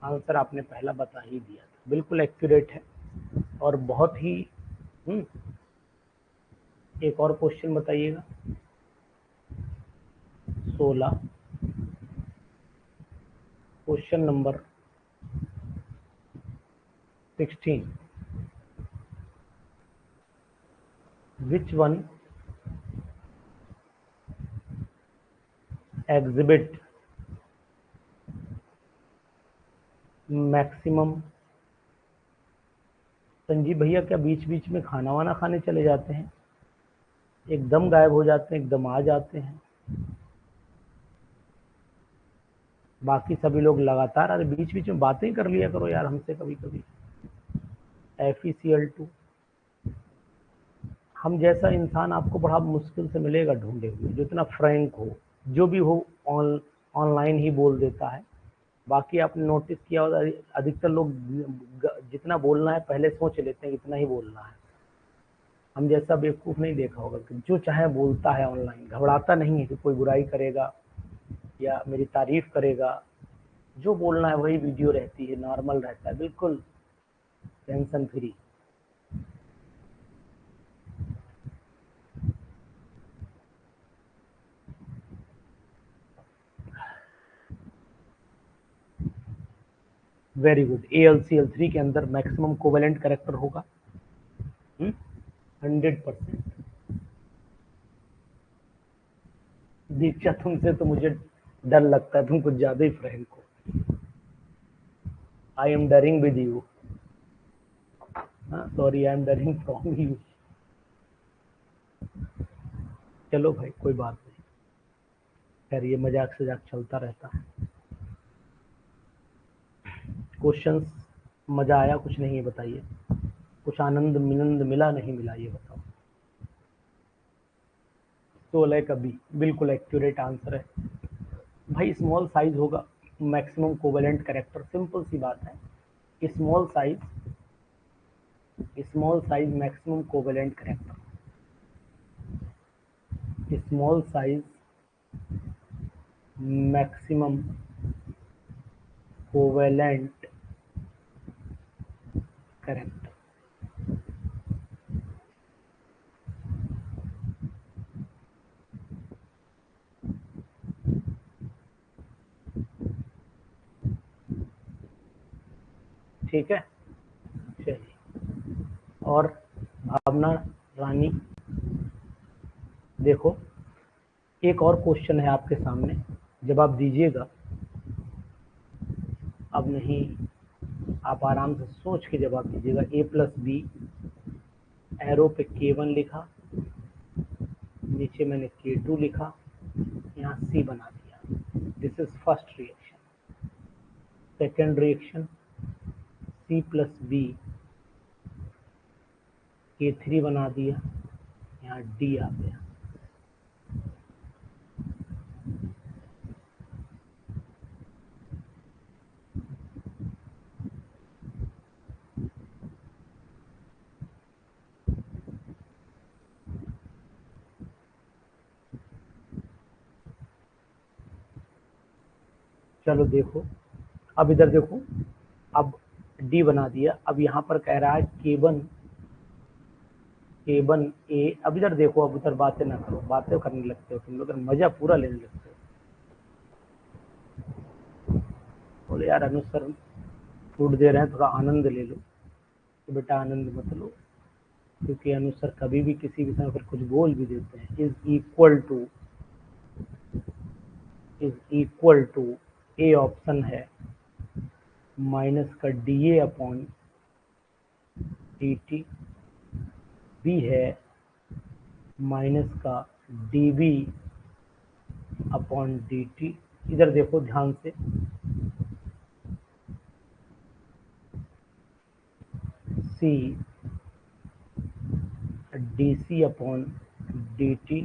Speaker 1: आंसर आपने पहला बता ही दिया था, बिल्कुल एक्यूरेट है और बहुत ही। एक और क्वेश्चन बताइएगा। 16, question number 16, which one exhibit maximum. Sanjeev भैया क्या बीच बीच में खाना वाना खाने चले जाते हैं? एकदम गायब हो जाते हैं, एकदम आ जाते हैं। बाकी सभी लोग लगातार, अरे बीच बीच में बातें कर लिया करो यार हमसे कभी कभी। FeCl2, हम जैसा इंसान आपको बड़ा मुश्किल से मिलेगा ढूंढे हुए, जो इतना फ्रैंक हो, जो भी हो ऑनलाइन ही बोल देता है। बाकी आपने नोटिस किया होगा, अधिकतर लोग जितना बोलना है पहले सोच लेते हैं कितना ही बोलना है। हम जैसा बेवकूफ नहीं देखा होगा कि जो चाहे बोलता है ऑनलाइन, घबराता नहीं है कि कोई बुराई करेगा या मेरी तारीफ करेगा। जो बोलना है वही वीडियो रहती है, नॉर्मल रहता है, बिल्कुल tension free. Very good. AlCl3 के अंदर मैक्सिमम कोवेलेंट कैरेक्टर होगा 100%। दीक्षा तुमसे तो मुझे डर लगता है, तुम कुछ ज्यादा ही फ्रैंक हो। I am during with you. Sorry, I am during from you. चलो भाई कोई बात नहीं, खैर ये मजाक सजाक चलता रहता है। क्वेश्चंस मजा आया कुछ नहीं है बताइए, कुछ आनंद मिनंद मिला नहीं मिला ये बताओ। 16 का बी बिल्कुल एक्यूरेट आंसर है भाई। स्मॉल साइज होगा मैक्सिमम कोवेलेंट कैरेक्टर, सिंपल सी बात है। Small size maximum covalent character, small size maximum covalent character. ठीक है, चलिए। और भावना रानी, देखो एक और क्वेश्चन है आपके सामने, जवाब दीजिएगा। अब नहीं, आप आराम से सोच के जवाब दीजिएगा। A+B, एरो पे K1 लिखा, नीचे मैंने K2 लिखा, यहाँ C बना दिया। This is first reaction. Second reaction, C+B, K3 बना दिया, यहाँ D आ गया। चलो देखो, अब इधर देखो, अब डी बना दिया। अब यहाँ पर कह रहा है केबन ए। अब इधर देखो, अब उधर बातें ना करो, बातें करने लगते हो तुम लोग, मजा पूरा लेने लगते हो। बोले यार अनुज सर फूड दे रहे हैं, थोड़ा आनंद ले लो। तो बेटा आनंद मत लो, क्योंकि अनुज सर कभी भी किसी भी समय पर कुछ बोल भी देते हैं। Is equal to A option है माइनस का d A upon D t, B है माइनस का D B upon D t. इधर देखो ध्यान से, C d C upon D t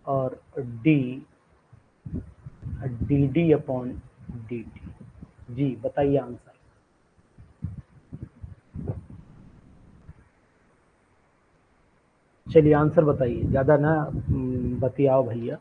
Speaker 1: और D d D upon D t. जी बताइए आंसर। चलिए आंसर बताइए, ज़्यादा ना बतियाओ भैया।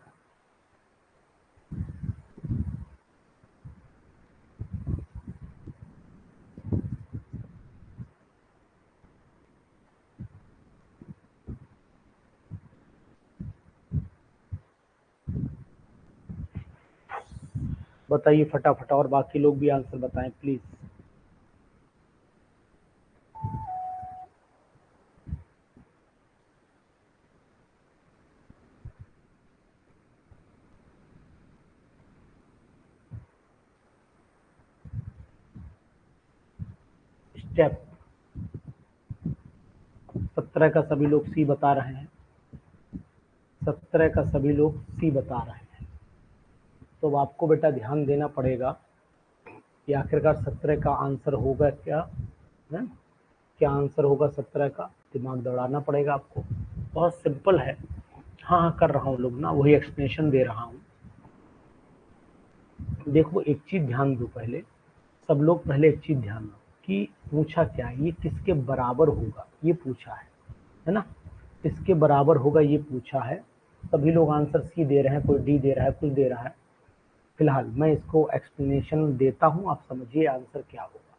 Speaker 1: बताइए फटाफट, और बाकी लोग भी आंसर बताएं प्लीज़। स्टेप 17 का सभी लोग सी बता रहे हैं, 17 का सभी लोग सी बता रहे हैं। तो अब आपको बेटा ध्यान देना पड़ेगा कि आखिरकार 17 का आंसर होगा क्या है? क्या आंसर होगा 17 का? दिमाग दौड़ाना पड़ेगा आपको। बहुत सिंपल है। हाँ हाँ कर रहा हूँ लोग ना, वही एक्सप्लेनेशन दे रहा हूँ। देखो एक चीज ध्यान दो, पहले सब लोग पहले एक चीज ध्यान दो कि पूछा क्या है, ये किसके बराबर होगा ये पूछा है ना? किसके बराबर होगा ये पूछा है। सभी लोग आंसर सी दे रहे हैं, कोई डी दे रहा है, कुछ दे रहा है। फिलहाल मैं इसको एक्सप्लेनेशन देता हूँ, आप समझिए आंसर क्या होगा।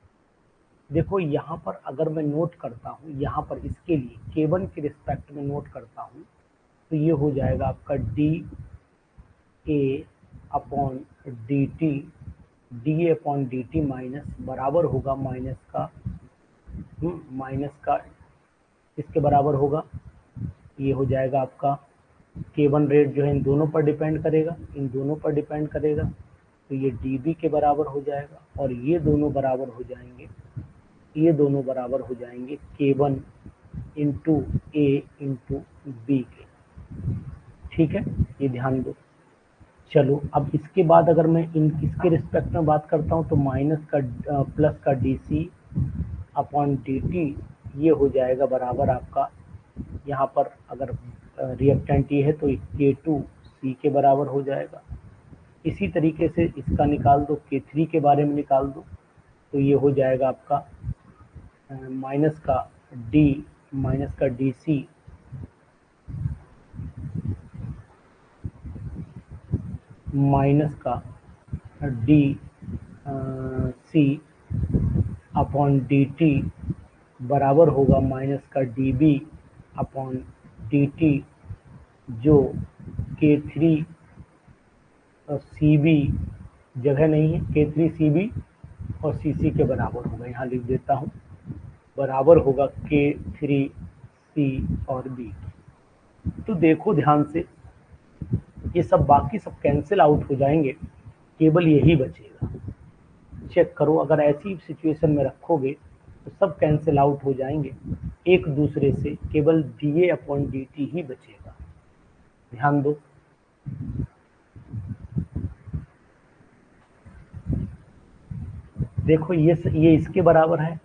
Speaker 1: देखो यहाँ पर अगर मैं नोट करता हूँ, यहाँ पर इसके लिए K1 के रिस्पेक्ट में नोट करता हूँ, तो ये हो जाएगा आपका D A upon D T, D A upon D T minus बराबर होगा माइनस का इसके बराबर होगा। ये हो जाएगा आपका K1 रेट जो है इन दोनों पर डिपेंड करेगा, इन दोनों पर डिपेंड करेगा। तो ये डी बी के बराबर हो जाएगा, और ये दोनों बराबर हो जाएंगे, ये दोनों बराबर हो जाएंगे K1 इंटू ए इंटू बी के। ठीक है, ये ध्यान दो। चलो अब इसके बाद अगर मैं इसके रिस्पेक्ट में बात करता हूँ, तो माइनस का प्लस का D C upon D T, ये हो जाएगा बराबर आपका, यहाँ पर अगर रिएक्टेंट ये है तो K2 C के बराबर हो जाएगा। इसी तरीके से इसका निकाल दो, K3 के बारे में निकाल दो, तो ये हो जाएगा आपका माइनस का डी सी माइनस का D C upon D T बराबर होगा माइनस का D B upon D T, जो K3 सी बी जगह नहीं है, K3 सी बी और सी सी के बराबर होगा। यहाँ लिख देता हूँ, बराबर होगा K3 सी और बी। तो देखो ध्यान से, ये सब बाकी सब कैंसिल आउट हो जाएंगे, केवल यही बचेगा। चेक करो, अगर ऐसी सिचुएशन में रखोगे तो सब कैंसिल आउट हो जाएंगे एक दूसरे से, केवल d A upon D t ही बचेगा। ध्यान दो, देखो ये इसके बराबर है,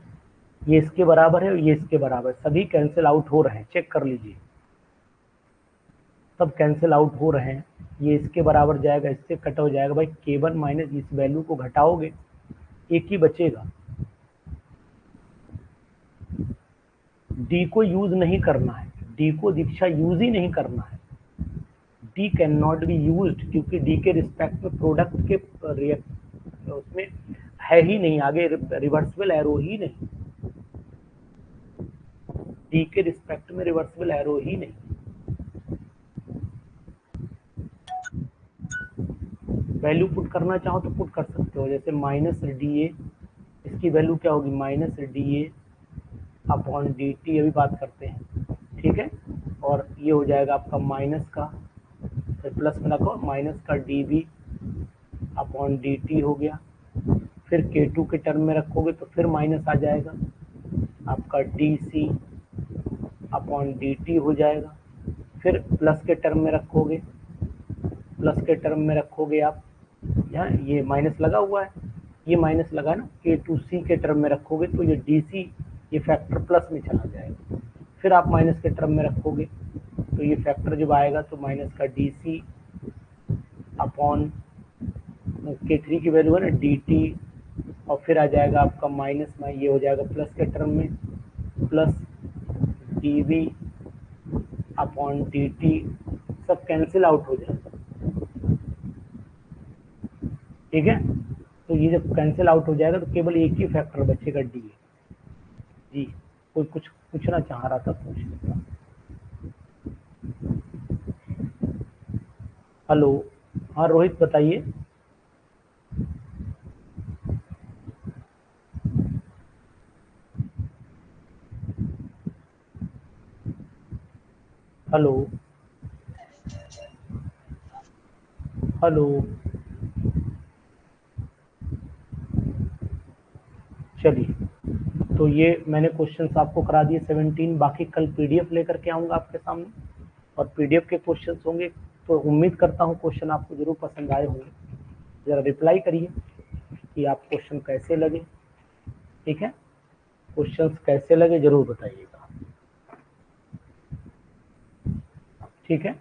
Speaker 1: ये इसके बराबर है और ये इसके बराबर, सभी कैंसिल आउट हो रहे हैं। चेक कर लीजिए, सब कैंसिल आउट हो रहे हैं। ये इसके बराबर जाएगा, इससे कट हो जाएगा भाई। K1 माइनस इस वैल्यू को घटाओगे, एक ही बचेगा। डी को यूज नहीं करना है, डी को दीक्षा यूज ही नहीं करना है। D can not be used, क्योंकि डी के रिस्पेक्ट में प्रोडक्ट के उसमें है ही नहीं, आगे रिवर्सिबल एरो ही नहीं, डी के रिस्पेक्ट में रिवर्सिबल एरो ही नहीं। वैल्यू पुट करना चाहो तो पुट कर सकते हो, जैसे माइनस डी ए, इसकी वैल्यू क्या होगी, minus D A upon D T, अभी बात करते हैं, ठीक है। और ये हो जाएगा आपका माइनस का, फिर प्लस में रखो, माइनस का D B upon D T हो गया। फिर के टू के टर्म में रखोगे तो फिर माइनस आ जाएगा, आपका D C upon D T हो जाएगा। फिर प्लस के टर्म में रखोगे, प्लस के टर्म में रखोगे आप, यहाँ ये माइनस लगा हुआ है, ये माइनस लगा ना, के टू सी के टर्म में रखोगे तो ये डी सी, ये फैक्टर प्लस में चला जाएगा। फिर आप माइनस के टर्म में रखोगे तो ये फैक्टर जब आएगा तो माइनस का डी सी अपॉन के थ्री की वैल्यू है ना डी टी, और फिर आ जाएगा आपका माइनस में, ये हो जाएगा प्लस के टर्म में, plus D V upon D T, सब कैंसिल आउट हो जाएगा, ठीक है। तो ये जब कैंसिल आउट हो जाएगा तो केवल एक ही फैक्टर बचेगा, डी। जी, कोई कुछ पूछना चाह रहा था, पूछ लेता। हेलो, हाँ रोहित बताइए। हेलो हेलो, चलिए, तो ये मैंने क्वेश्चंस आपको करा दिए 17, बाकी कल पीडीएफ लेकर के आऊँगा आपके सामने, और पीडीएफ के क्वेश्चंस होंगे, तो उम्मीद करता हूँ क्वेश्चन आपको जरूर पसंद आए होंगे। ज़रा रिप्लाई करिए कि आप क्वेश्चन कैसे लगे, ठीक है, क्वेश्चंस कैसे लगे जरूर बताइएगा, ठीक है।